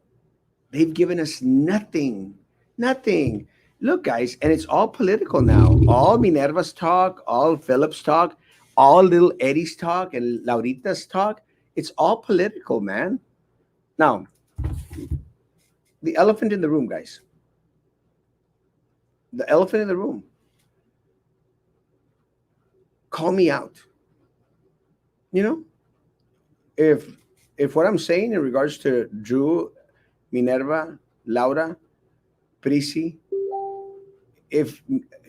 They've given us nothing. Nothing. Look, guys, and it's all political now. All Minerva's talk, all Philip's talk, all little Eddie's talk, and Laurita's talk. It's all political, man. Now, the elephant in the room, guys. The elephant in the room. Call me out. You know, if what I'm saying in regards to Drew, Minerva, Laura, Prisi, if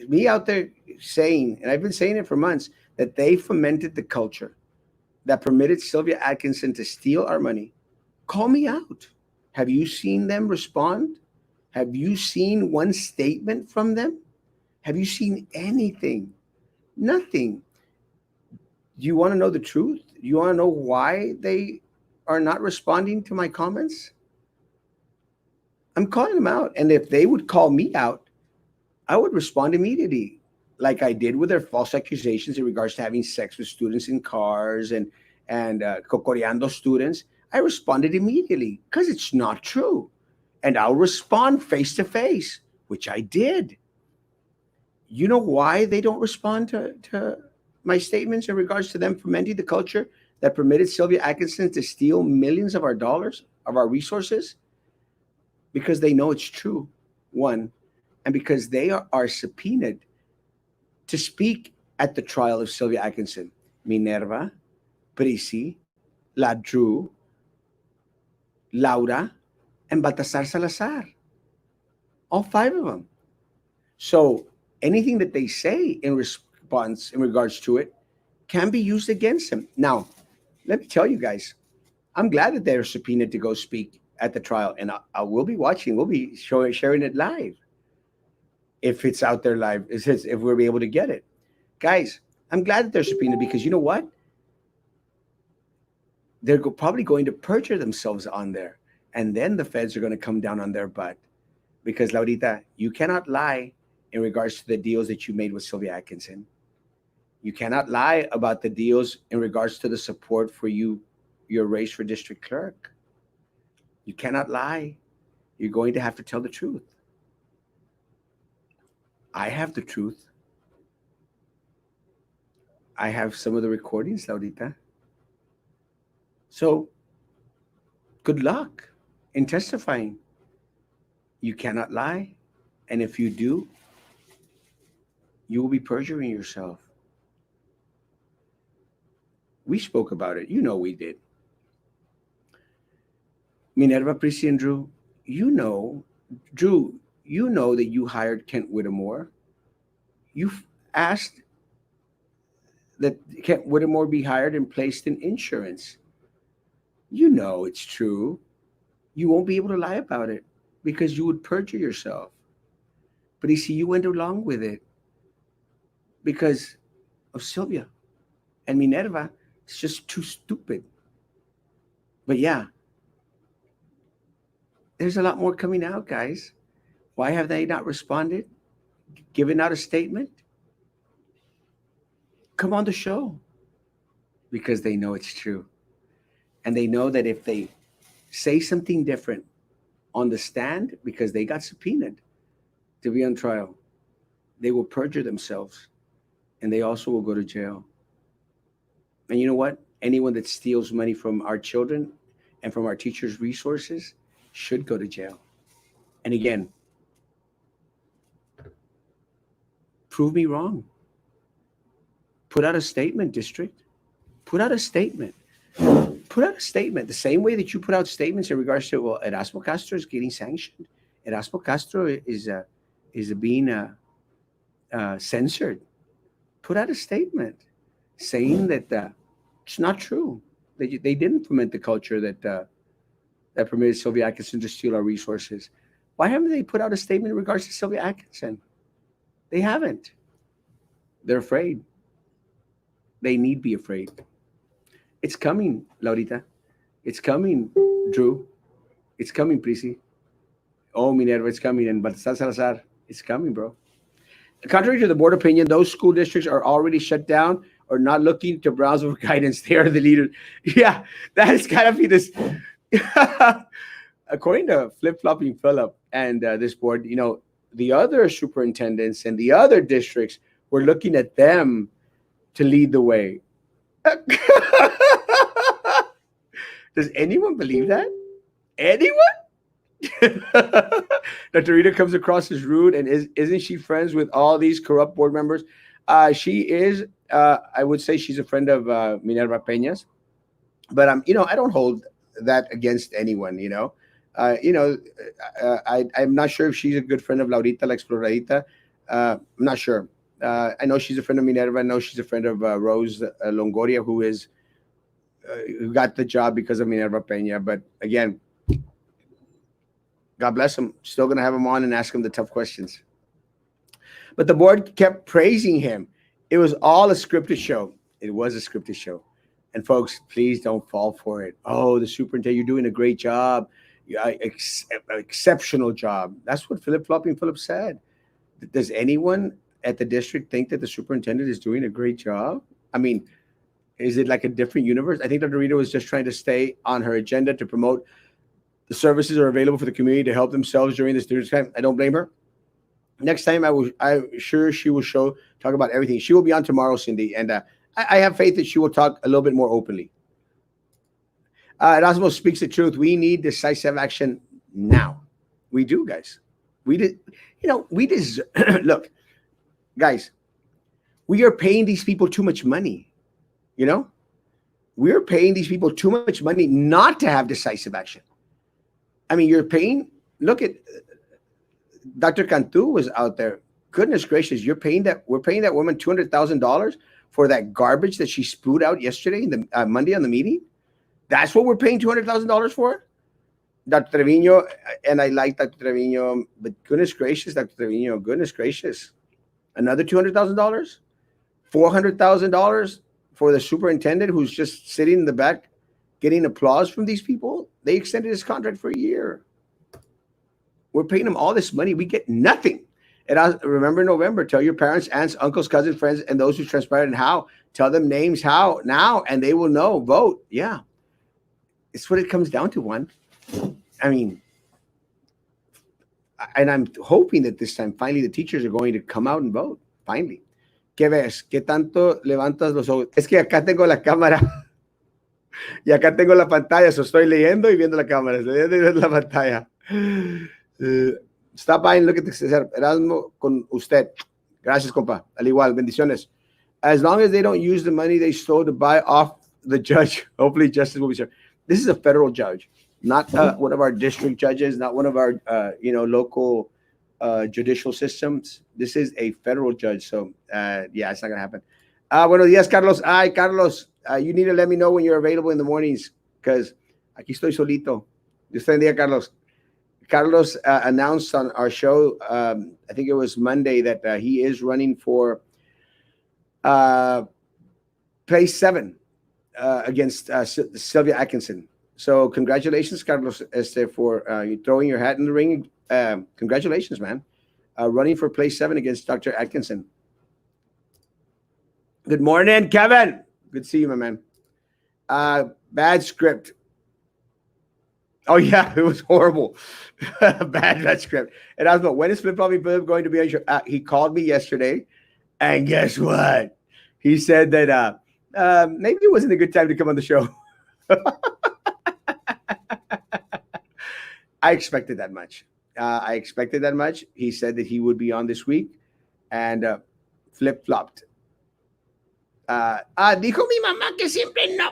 me out there saying, and I've been saying it for months, that they fomented the culture that permitted Sylvia Atkinson to steal our money, call me out. Have you seen them respond? Have you seen one statement from them? Have you seen anything? Nothing. Do you want to know the truth? Do you want to know why they are not responding to my comments? I'm calling them out. And if they would call me out, I would respond immediately, like I did with their false accusations in regards to having sex with students in cars and cocoreando students. I responded immediately because it's not true, and I'll respond face to face, which I did. You know why they don't respond to my statements in regards to them fomenting the culture that permitted Sylvia Atkinson to steal millions of our dollars, of our resources? Because they know it's true, one, and because they are subpoenaed to speak at the trial of Sylvia Atkinson. Minerva, Prisi, Ladru, Laura, and Baltasar Salazar. All five of them. So anything that they say in response, in regards to it, can be used against them. Now, let me tell you guys, I'm glad that they're subpoenaed to go speak at the trial, and I will be watching. We'll be sharing it live if it's out there live. If we're able to get it, guys. I'm glad that they're subpoenaed because you know what? They're probably going to perjure themselves on there, and then the feds are going to come down on their butt because Laurita, you cannot lie in regards to the deals that you made with Sylvia Atkinson. You cannot lie about the deals in regards to the support for your race for district clerk. You cannot lie. You're going to have to tell the truth. I have the truth. I have some of the recordings, Laurita. So, good luck in testifying. You cannot lie. And if you do, you will be perjuring yourself. We spoke about it. You know we did. Minerva, Prissy, and Drew, Drew, you know that you hired Kent Whittemore. You asked that Kent Whittemore be hired and placed in insurance. You know it's true. You won't be able to lie about it because you would perjure yourself. But you see, you went along with it because of Sylvia. And Minerva is just too stupid. But yeah, there's a lot more coming out, guys. Why have they not responded? Given out a statement? Come on the show. Because they know it's true. And they know that if they say something different on the stand, because they got subpoenaed to be on trial, they will perjure themselves and they also will go to jail. And you know what? Anyone that steals money from our children and from our teachers' resources should go to jail. And again, prove me wrong. Put out a statement, district. Put out a statement. Put out a statement the same way that you put out statements in regards to, well, Erasmo Castro is getting sanctioned. Erasmo Castro is being censored. Put out a statement saying that it's not true. They didn't implement the culture that permitted Sylvia Atkinson to steal our resources. Why haven't they put out a statement in regards to Sylvia Atkinson? They haven't. They're afraid. They need be afraid. It's coming, Laurita. It's coming, Drew. It's coming, Prissy. Oh, Minerva, it's coming. And Baltasar Salazar, it's coming, bro. Contrary to the board opinion, those school districts are already shut down or not looking to browse for guidance. They are the leaders. Yeah, that has got to be this. According to Flip Flopping Phillip and this board, the other superintendents and the other districts were looking at them to lead the way. Does anyone believe that? Anyone? Dr. Rita comes across as rude, and isn't she friends with all these corrupt board members? She is. I would say she's a friend of Minerva Peña's, but I don't hold that against anyone. I'm not sure if she's a good friend of Laurita La Exploradita. I'm not sure. I know she's a friend of Minerva. I know she's a friend of Rose Longoria, who got the job because of Minerva Peña. But again, God bless him. Still going to have him on and ask him the tough questions. But the board kept praising him. It was all a scripted show. It was a scripted show. And folks, please don't fall for it. Oh, the superintendent, you're doing a great job. Exceptional job. That's what Philip Flopping Phillip said. Does anyone at the district think that the superintendent is doing a great job? I mean, is it like a different universe? I think Dr. Rita was just trying to stay on her agenda to promote the services are available for the community to help themselves during this time. I don't blame her. Next time, I'm sure she will talk about everything. She will be on tomorrow, Cindy, and I have faith that she will talk a little bit more openly. Erasmo speaks the truth. We need decisive action now. We do, guys. We did. We deserve. Look, guys, we are paying these people too much money. We're paying these people too much money not to have decisive action. I mean, you're paying. Look at Dr. Cantu was out there. Goodness gracious, we're paying that woman $200,000 for that garbage that she spewed out yesterday in the Monday on the meeting. That's what we're paying $200,000 for. Dr. Trevino, and I like Dr. Trevino, but goodness gracious, Dr. Trevino, goodness gracious, another $200,000, $400,000 for the superintendent who's just sitting in the back getting applause from these people. They extended his contract for a year. We're paying him all this money. We get nothing. And remember in November, tell your parents, aunts, uncles, cousins, friends, and those who transpired and how. Tell them names how now, and they will know. Vote. Yeah. It's what it comes down to, Juan. I mean, and I'm hoping that this time, finally, the teachers are going to come out and vote. Finally. ¿Qué ves? ¿Qué tanto levantas los ojos? Es que acá tengo la cámara. Y acá tengo la pantalla, so estoy leyendo y viendo la cámara, estoy leyendo y viendo la pantalla. Stop by and look at the César Erasmo con usted. Gracias, compa. Al igual, bendiciones. As long as they don't use the money they stole to buy off the judge, hopefully justice will be served. This is a federal judge, not one of our district judges, not one of our local judicial systems. This is a federal judge, so yeah, it's not gonna happen. Buenos días, Carlos. Ay, Carlos, you need to let me know when you're available in the mornings, because aquí estoy solito. Dios te bendiga, Carlos. Carlos announced on our show, I think it was Monday, that he is running for place 7 against Sylvia Atkinson. So congratulations, Carlos, for you throwing your hat in the ring. Congratulations, man. Running for place 7 against Dr. Atkinson. Good morning, Kevin. Good to see you, my man. Bad script. Oh, yeah, it was horrible. Bad script. And I was like, when is Flip Flopping Phillip going to be on your show? He called me yesterday, and guess what? He said that maybe it wasn't a good time to come on the show. I expected that much. He said that he would be on this week, and flip-flopped. Dijo mi mamá que siempre no.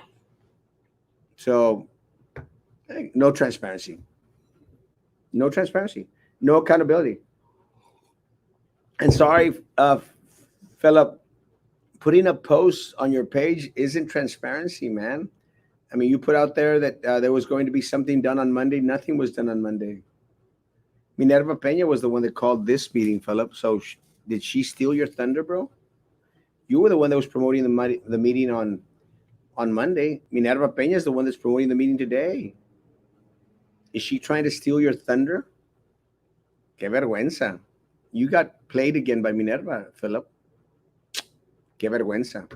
So, no transparency. No transparency. No accountability. And sorry, Philip, putting a post on your page isn't transparency, man. I mean, you put out there that there was going to be something done on Monday. Nothing was done on Monday. Minerva Peña was the one that called this meeting, Philip. So did she steal your thunder, bro? You were the one that was promoting the meeting on Monday. Minerva Peña is the one that's promoting the meeting today. Is she trying to steal your thunder? Que vergüenza. You got played again by Minerva, Philip. Que vergüenza.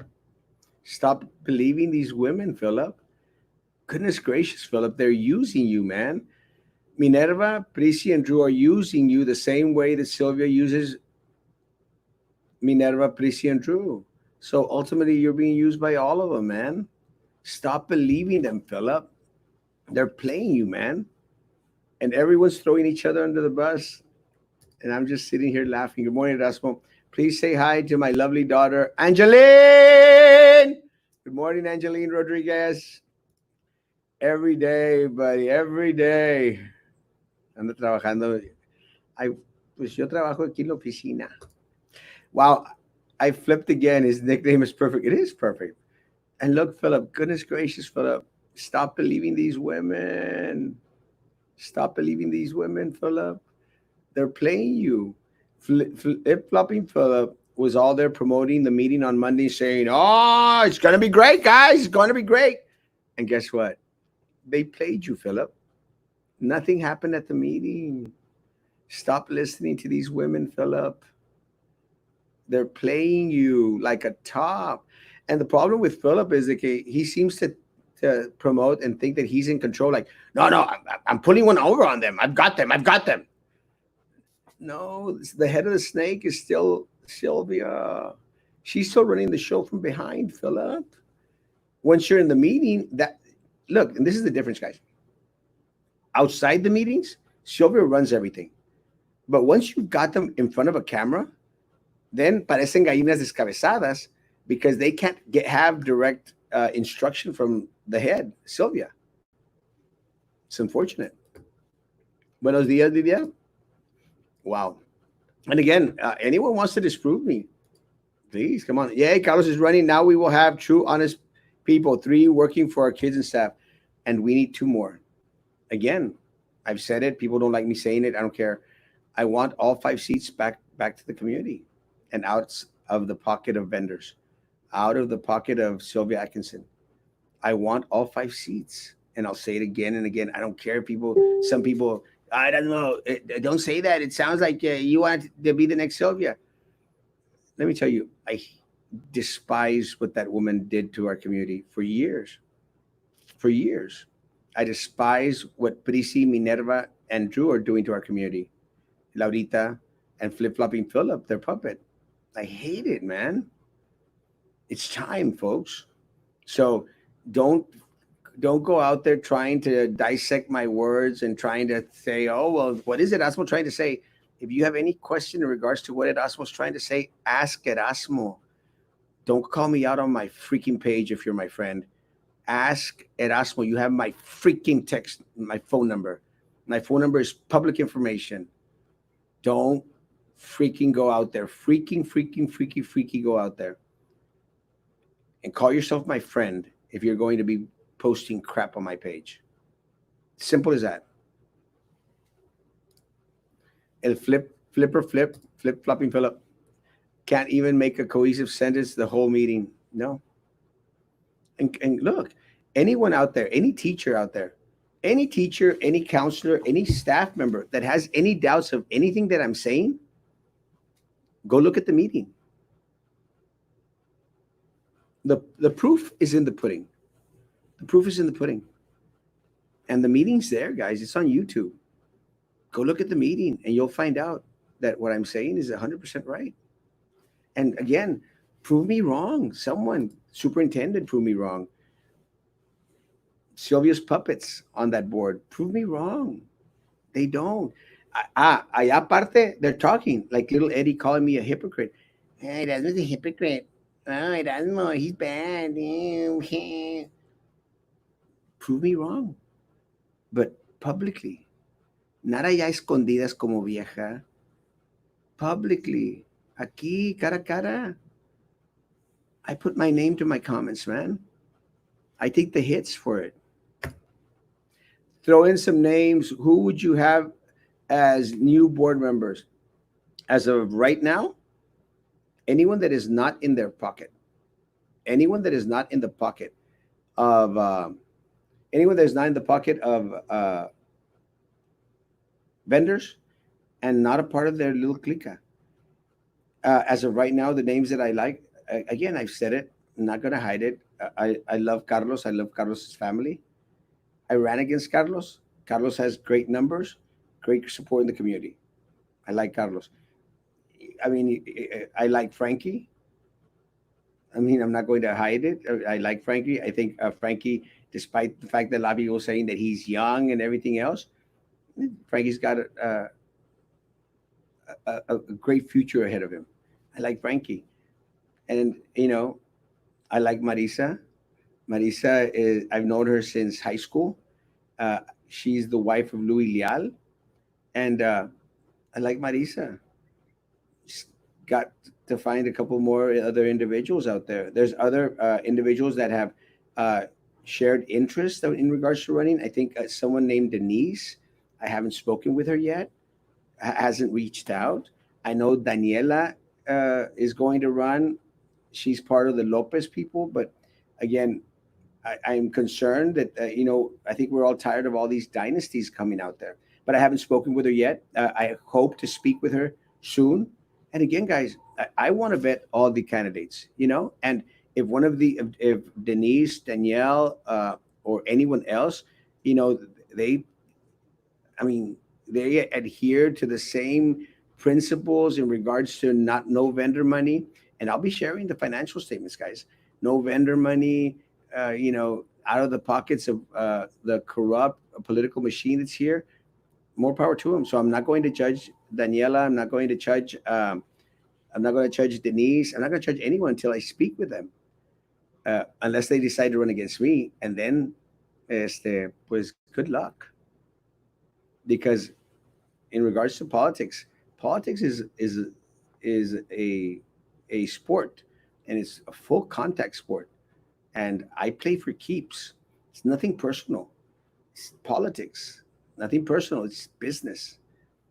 Stop believing these women, Philip. Goodness gracious, Philip. They're using you, man. Minerva, Prissy, and Drew are using you the same way that Sylvia uses Minerva, Prissy, and Drew. So ultimately, you're being used by all of them, man. Stop believing them, Philip. They're playing you, man. And everyone's throwing each other under the bus. And I'm just sitting here laughing. Good morning, Erasmo. Please say hi to my lovely daughter, Angeline. Good morning, Angeline Rodriguez. Every day, buddy, every day. Ando trabajando. Pues yo trabajo aquí en la oficina. Wow, I flipped again. His nickname is perfect. It is perfect. And look, Philip, goodness gracious, Philip, stop believing these women. Stop believing these women, Philip. They're playing you. Flip-flopping Philip was all there promoting the meeting on Monday saying, oh, it's going to be great, guys. It's going to be great. And guess what? They played you, Philip. Nothing happened at the meeting. Stop listening to these women, Philip. They're playing you like a top. And the problem with Philip is that he seems to promote and think that he's in control. Like, no, I'm putting one over on them. I've got them. No, the head of the snake is still Sylvia. She's still running the show from behind, Philip. Once you're in the meeting, look, and this is the difference, guys. Outside the meetings, Sylvia runs everything. But once you've got them in front of a camera, then parecen gallinas descabezadas because they can't have direct instruction from the head, Sylvia. It's unfortunate. Buenos días, Lidia. Wow. And again, anyone wants to disprove me, please come on. Yeah, Carlos is running. Now we will have true, honest people, 3 working for our kids and staff, and we need 2 more. Again, I've said it. People don't like me saying it. I don't care. I want all 5 seats back to the community and out of the pocket of vendors, out of the pocket of Sylvia Atkinson. I want all 5 seats. And I'll say it again and again. I don't care. Some people, I don't know. Don't say that. It sounds like you want to be the next Sylvia. Let me tell you, I despise what that woman did to our community for years. For years. I despise what Prissy, Minerva, and Drew are doing to our community. Laurita and flip-flopping Philip, their puppet. I hate it, man. It's time, folks. So don't go out there trying to dissect my words and trying to say, oh, well, what is Erasmo trying to say? If you have any question in regards to what Erasmo's trying to say, ask Erasmo. Don't call me out on my freaking page if you're my friend. Ask Erasmo. You have my freaking text, my phone number. My phone number is public information. Don't freaking go out there. Freaking go out there. And call yourself my friend if you're going to be posting crap on my page. Simple as that. El flip-flopping Philip can't even make a cohesive sentence the whole meeting. No. And look, anyone out there, any teacher out there, any teacher, any counselor, any staff member that has any doubts of anything that I'm saying, go look at the meeting. The proof is in the pudding. The proof is in the pudding. And the meeting's there, guys. It's on YouTube. Go look at the meeting and you'll find out that what I'm saying is 100% right. And again, prove me wrong. Someone, superintendent, prove me wrong. Sylvia's puppets on that board, prove me wrong. They don't. Allá aparte, they're talking like little Eddie calling me a hypocrite. Hey, Erasmo's a hypocrite. Oh, Erasmo, he's bad. Prove me wrong. But publicly. Not allá escondidas como vieja. Publicly. Aquí, cara a cara. I put my name to my comments, man. I take the hits for it. Throw in some names. Who would you have as new board members? As of right now, anyone that is not in their pocket, anyone that is not in the pocket of anyone that is not in the pocket of vendors and not a part of their little clique. As of right now, the names that I like, again, I've said it. I'm not gonna hide it. I love Carlos. I love Carlos's family. I ran against Carlos. Carlos has great numbers, great support in the community. I like Carlos. I mean, I like Frankie. I mean, I'm not going to hide it. I like Frankie. I think Frankie, despite the fact that a lot of people are saying that he's young and everything else, Frankie's got a great future ahead of him. I like Frankie. And, I like Marisa. Marisa is, I've known her since high school. Uh, she's the wife of Louis Leal. And I like Marisa. Just got to find a couple more other individuals out there. There's other individuals that have uh, shared interest in regards to running. I think someone named Denise. I haven't spoken with her yet. Hasn't reached out. I know Daniela is going to run. She's part of the Lopez people, but again, I'm concerned that I think we're all tired of all these dynasties coming out there. But I haven't spoken with her yet. I hope to speak with her soon. And again, guys, I want to vet all the candidates. And if one of the if Denise, Danielle, or anyone else, you know, they I mean, they adhere to the same principles in regards to not no vendor money. And I'll be sharing the financial statements, guys. No vendor money, out of the pockets of the corrupt political machine that's here. More power to them. So I'm not going to judge Daniela. I'm not going to judge. I'm not going to judge Denise. I'm not going to judge anyone until I speak with them, unless they decide to run against me. And then, pues, good luck. Because in regards to politics, politics is a sport, and it's a full contact sport. And I play for keeps. It's nothing personal. It's politics. Nothing personal. It's business.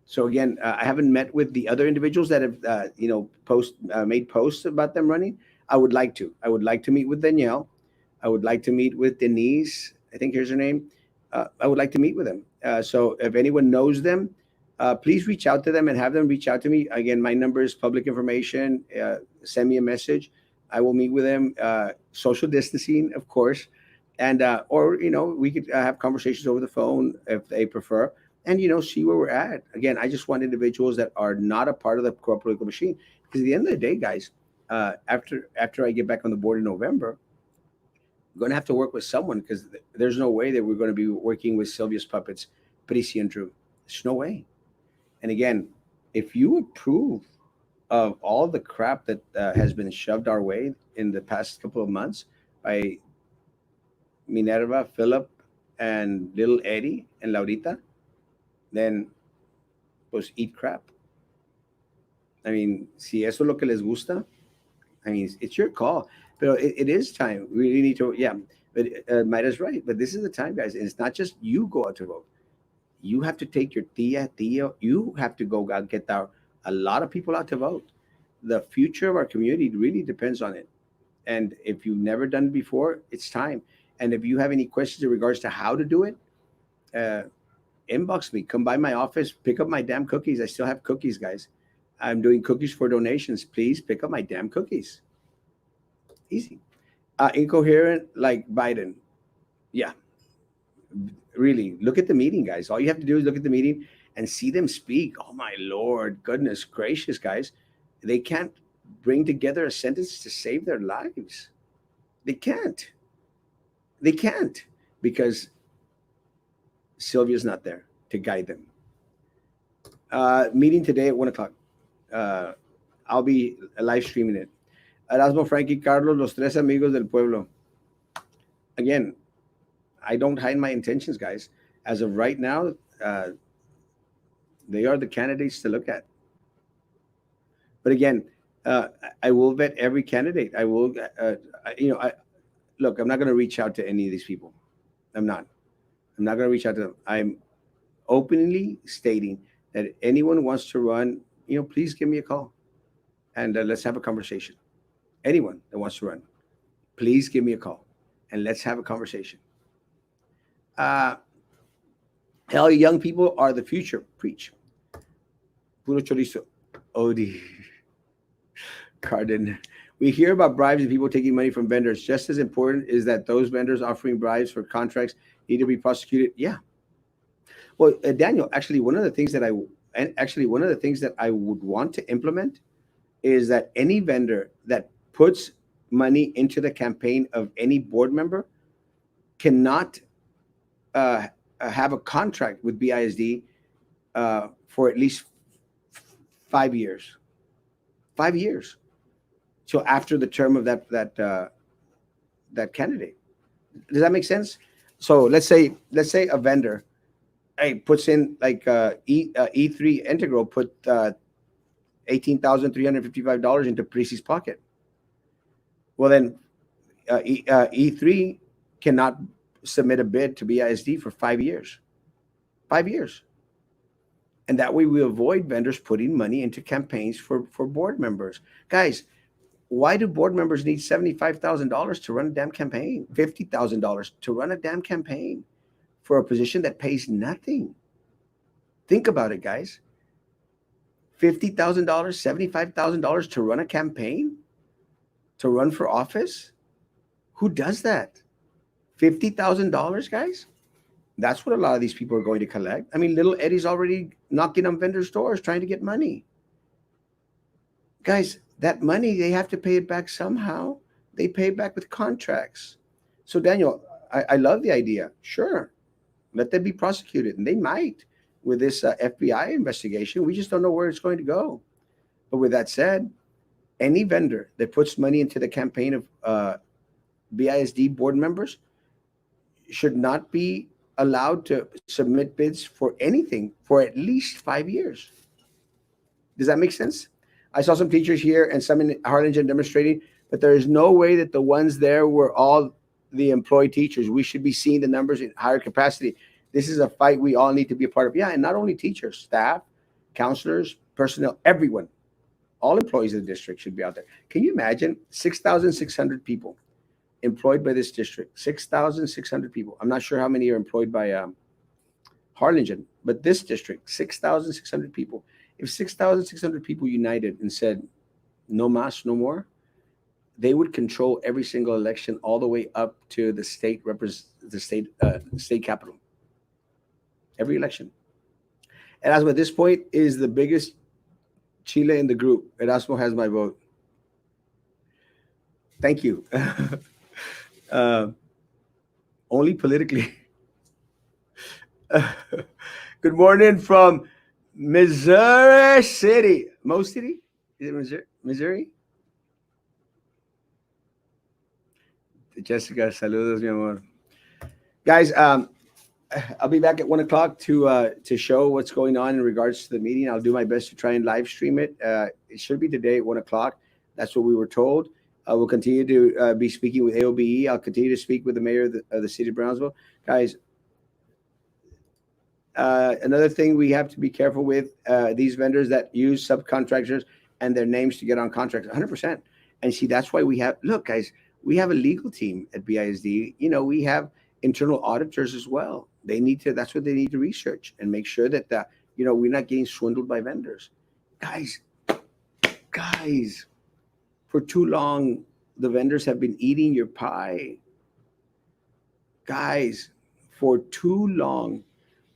So again, I haven't met with the other individuals that have made posts about them running. I would like to. I would like to meet with Danielle. I would like to meet with Denise. I think here's her name. I would like to meet with them. So if anyone knows them, please reach out to them and have them reach out to me. Again, my number is public information. Send me a message. I will meet with them. Social distancing, of course, and or we could have conversations over the phone if they prefer, and see where we're at. Again, I just want individuals that are not a part of the corrupt political machine. Because at the end of the day, guys, after I get back on the board in November, we're going to have to work with someone because there's no way that we're going to be working with Sylvia's puppets, Prissy and Drew. There's no way. And again, if you approve of all the crap that has been shoved our way in the past couple of months by Minerva, Philip, and little Eddie and Laurita, then pues eat crap. I mean, si eso es lo que les gusta, I mean, it's your call. But it is time. We really need to, yeah. But Maira's right. But this is the time, guys. And it's not just you go out to vote. You have to take your tia. You have to go out get a lot of people out to vote. The future of our community really depends on it. And if you've never done it before, it's time. And if you have any questions in regards to how to do it, uh, inbox me. Come by my office. Pick up my damn cookies. I still have cookies, guys. I'm doing cookies for donations. Please pick up my damn cookies. Easy. Incoherent like Biden. Yeah, really. Look at the meeting, guys. All you have to do is look at the meeting and see them speak. Oh my lord, goodness gracious, guys. They can't bring together a sentence to save their lives. They can't. They can't because Sylvia's not there to guide them. Meeting today at 1 o'clock. Uh, I'll be live streaming it. Erasmo, Frankie, Carlos, los tres amigos del pueblo. Again, I don't hide my intentions, guys. As of right now, uh, they are the candidates to look at. But again, I will vet every candidate. I will, you know, I, look, I'm not going to reach out to any of these people. I'm not. I'm not going to reach out to them. I'm openly stating that if anyone wants to run, please give me a call and let's have a conversation. Anyone that wants to run, please give me a call and let's have a conversation. Uh, hell, young people are the future. Preach. Puro chorizo. Odie. Cardin. We hear about bribes and people taking money from vendors. Just as important is that those vendors offering bribes for contracts need to be prosecuted. Yeah. Well, Daniel, actually, one of the things that I would want to implement is that any vendor that puts money into the campaign of any board member cannot uh, have a contract with BISD for at least 5 years. 5 years. So after the term of that candidate, does that make sense? So let's say a vendor, hey, puts in like E3 Integral put $18,355 into Prisi's pocket. Well, then E3 cannot submit a bid to BISD for 5 years. 5 years. And that way we avoid vendors putting money into campaigns for board members. Guys, why do board members need $75,000 to run a damn campaign? $50,000 to run a damn campaign for a position that pays nothing? Think about it, guys. $50,000, $75,000 to run a campaign, to run for office? Who does that? $50,000, guys? That's what a lot of these people are going to collect. I mean, little Eddie's already knocking on vendors' doors trying to get money. Guys, that money, they have to pay it back somehow. They pay it back with contracts. So, Daniel, I love the idea. Sure, let them be prosecuted. And they might with this FBI investigation. We just don't know where it's going to go. But with that said, any vendor that puts money into the campaign of BISD board members should not be allowed to submit bids for anything for at least 5 years. Does that make sense? I saw some teachers here and some in Harlingen demonstrating, but there is no way that the ones there were all the employed teachers. We should be seeing the numbers in higher capacity. This is a fight we all need to be a part of. Yeah, and not only teachers, staff, counselors, personnel, everyone, all employees of the district should be out there. Can you imagine 6,600 people employed by this district? 6,600 people. I'm not sure how many are employed by Harlingen, but this district, 6,600 people. If 6,600 people united and said, no mas, no more, they would control every single election all the way up to the state state capital. Every election. Erasmo at this point is the biggest Chile in the group. Erasmo has my vote. Thank you. uh, only politically. Good morning from Missouri City. Mo City? Is it Missouri? Missouri? Jessica, saludos, mi amor. Guys, I'll be back at 1 o'clock to show what's going on in regards to the meeting. I'll do my best to try and live stream it. It should be today at 1 o'clock. That's what we were told. I will continue to be speaking with AOBE. I'll continue to speak with the mayor of the city of Brownsville. Guys, another thing we have to be careful with these vendors that use subcontractors and their names to get on contracts, 100%. And see, that's why we have, look, guys, we have a legal team at BISD. We have internal auditors as well. That's what they need to research and make sure that, we're not getting swindled by vendors. Guys, for too long, the vendors have been eating your pie. Guys, for too long,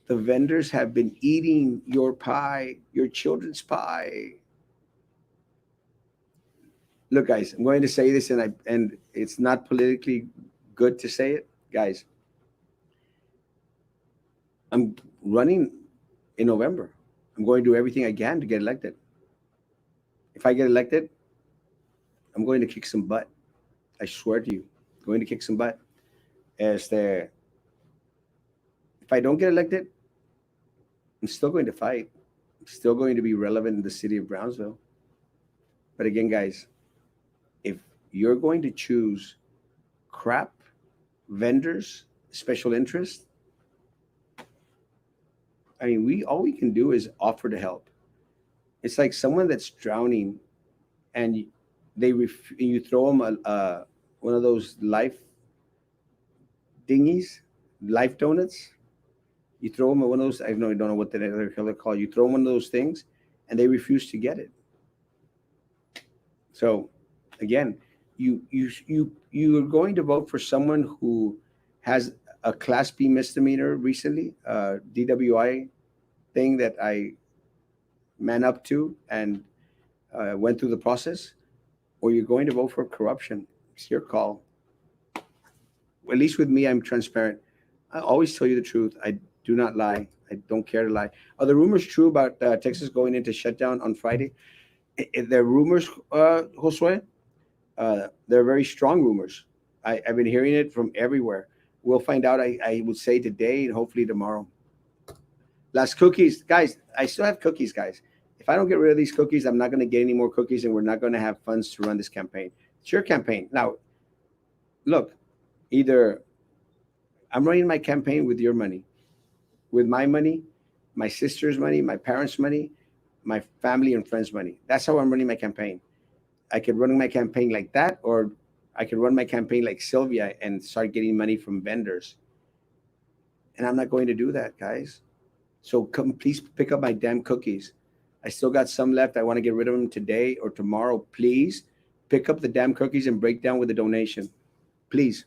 the vendors have been eating your pie, your children's pie. Look, guys, I'm going to say this, and it's not politically good to say it. Guys, I'm running in November. I'm going to do everything I can to get elected. If I get elected, I'm going to kick some butt. I swear to you, I'm going to kick some butt. If I don't get elected, I'm still going to fight. I'm still going to be relevant in the city of Brownsville. But again, guys, if you're going to choose crap vendors, special interest. I mean, we all we can do is offer to help. It's like someone that's drowning, and you throw them one of those life dinghies, life donuts. You throw them one of those. I don't know what they're called. You throw them one of those things, and they refuse to get it. So, again, you are going to vote for someone who has a Class B misdemeanor recently, DWI thing that I man up to and went through the process, or you're going to vote for corruption. It's your call. At least with me, I'm transparent. I always tell you the truth. I do not lie. I don't care to lie. Are the rumors true about Texas going into shutdown on Friday? They're rumors, Josue. They're very strong rumors. I've been hearing it from everywhere. We'll find out, I would say today and hopefully tomorrow. Last cookies. Guys, I still have cookies, guys. If I don't get rid of these cookies, I'm not going to get any more cookies and we're not going to have funds to run this campaign. It's your campaign. Now, look, either I'm running my campaign with your money, with my money, my sister's money, my parents' money, my family and friends' money. That's how I'm running my campaign. I could run my campaign like that, or I could run my campaign like Sylvia and start getting money from vendors. And I'm not going to do that, guys. So come, please pick up my damn cookies. I still got some left. I want to get rid of them today or tomorrow. Please pick up the damn cookies and break down with a donation. Please.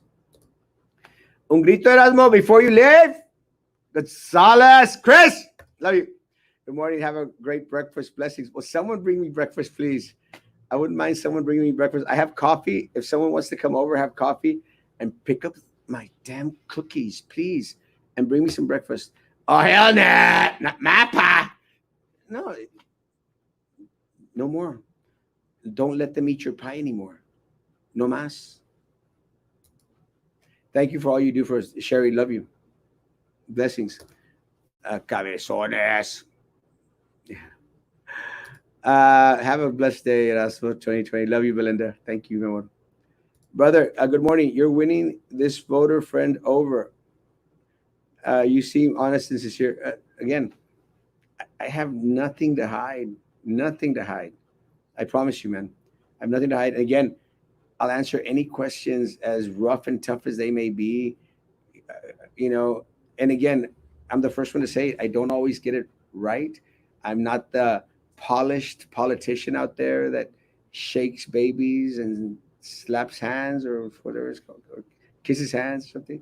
Un grito, Erasmo, before you leave. Gonzalez, Chris, love you. Good morning. Have a great breakfast. Blessings. Will someone bring me breakfast, please? I wouldn't mind someone bringing me breakfast. I have coffee. If someone wants to come over, have coffee and pick up my damn cookies, please, and bring me some breakfast. Oh, hell nah. Not my pie. No, no more. Don't let them eat your pie anymore. No más. Thank you for all you do for us. Sherry, love you. Blessings. Cabezones. Yeah. Have a blessed day, Erasmo 2020. Love you, Belinda. Thank you, everyone. Brother, good morning. You're winning this voter friend over. You seem honest and sincere. Again, I have nothing to hide. Nothing to hide. I promise you, man. I have nothing to hide. Again, I'll answer any questions as rough and tough as they may be. You know, and again, I'm the first one to say I don't always get it right. I'm not the polished politician out there that shakes babies and slaps hands or whatever it's called, or kisses hands or something.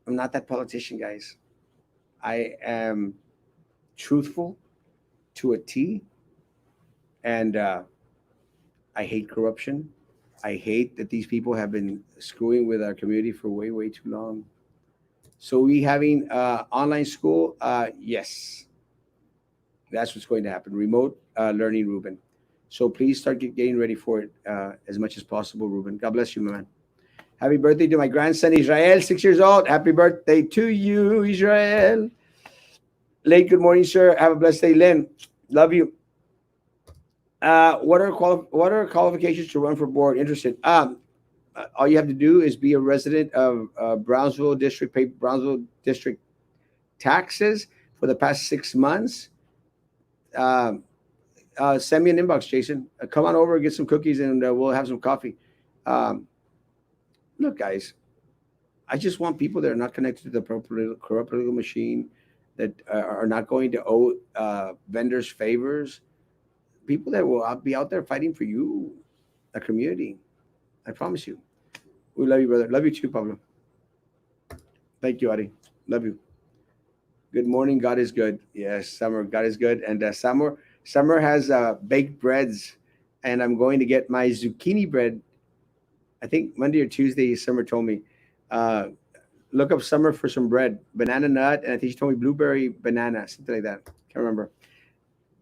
I'm not that politician, guys. I am truthful to a T, and I hate corruption. I hate that these people have been screwing with our community for way, way too long. So we having online school? Yes, that's what's going to happen. Remote learning, Ruben. So please start getting ready for it as much as possible, Ruben. God bless you, my man. Happy birthday to my grandson Israel, 6 years old. Happy birthday to you, Israel. Late, good morning, sir. Have a blessed day, Lynn. Love you. What are qualifications to run for board? Interested? All you have to do is be a resident of Brownsville District, pay Brownsville District taxes for the past 6 months. Um, Send me an inbox, Jason. Come on over, get some cookies, and we'll have some coffee. Um, Look, guys, I just want people that are not connected to the corrupt political machine, that are not going to owe vendors favors, people that will be out there fighting for you, a community. I promise you. We love you, brother. Love you too, Pablo. Thank you, Ari. Love you. Good morning. God is good. Yes, Summer. God is good. And Summer has baked breads, and I'm going to get my zucchini bread. I think Monday or Tuesday. Summer told me, uh, look up Summer for some bread, banana nut, and I think she told me blueberry banana, something like that. Can't remember.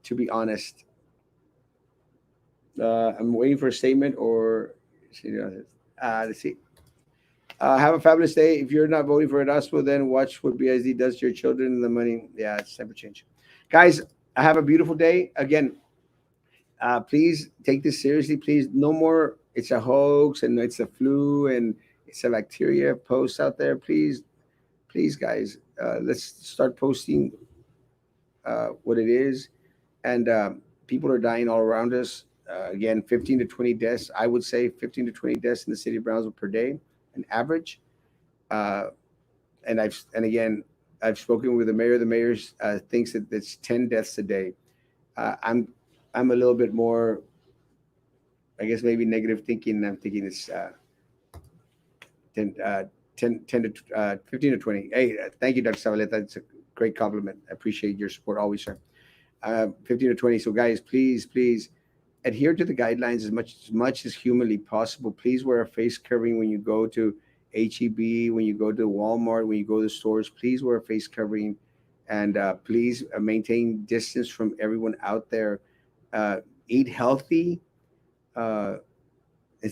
To be honest, I'm waiting for a statement or. Let's see. Have a fabulous day. If you're not voting for Erasmo, then watch what BISD does to your children and the money. Yeah, it's time for change. Guys, have a beautiful day. Again, please take this seriously. Please, no more. It's a hoax and it's a flu and It's a bacteria post out there. Please, please, guys, let's start posting what it is. And people are dying all around us. Again, 15 to 20 deaths. I would say 15 to 20 deaths in the city of Brownsville per day, an average. Uh, and again, I've spoken with the mayor. The mayor thinks that it's 10 deaths a day. Uh, I'm I'm a little bit more, I guess, maybe negative thinking. I'm thinking it's 10, 10 to 15 to 20. Hey, thank you, Dr. Savaleta. It's a great compliment. I appreciate your support always, sir. 15 to 20. So, guys, please, please adhere to the guidelines as much as humanly possible. Please wear a face covering when you go to HEB, when you go to Walmart, when you go to stores. Please wear a face covering, and please maintain distance from everyone out there. Uh, Eat healthy. Uh,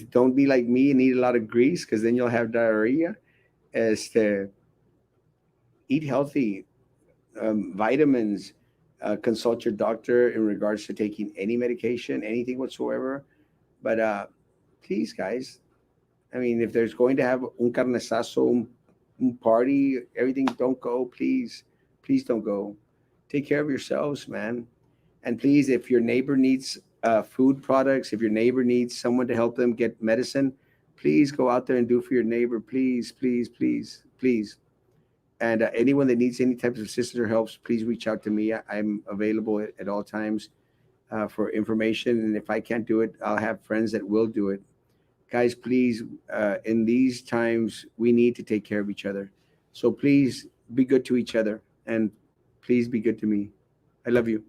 don't be like me and eat a lot of grease because then you'll have diarrhea. Este, Eat healthy, vitamins. Consult your doctor in regards to taking any medication, anything whatsoever. But please, guys, I mean, if there's going to have un carnesazo, un party, everything, don't go, please. Please don't go. Take care of yourselves, man. And please, if your neighbor needs food products, if your neighbor needs someone to help them get medicine, please go out there and do for your neighbor. Please, please, please, please. And anyone that needs any type of assistance or helps, please reach out to me. I'm available at all times for information. And if I can't do it, I'll have friends that will do it. Guys, please, in these times, we need to take care of each other. So please be good to each other and please be good to me. I love you.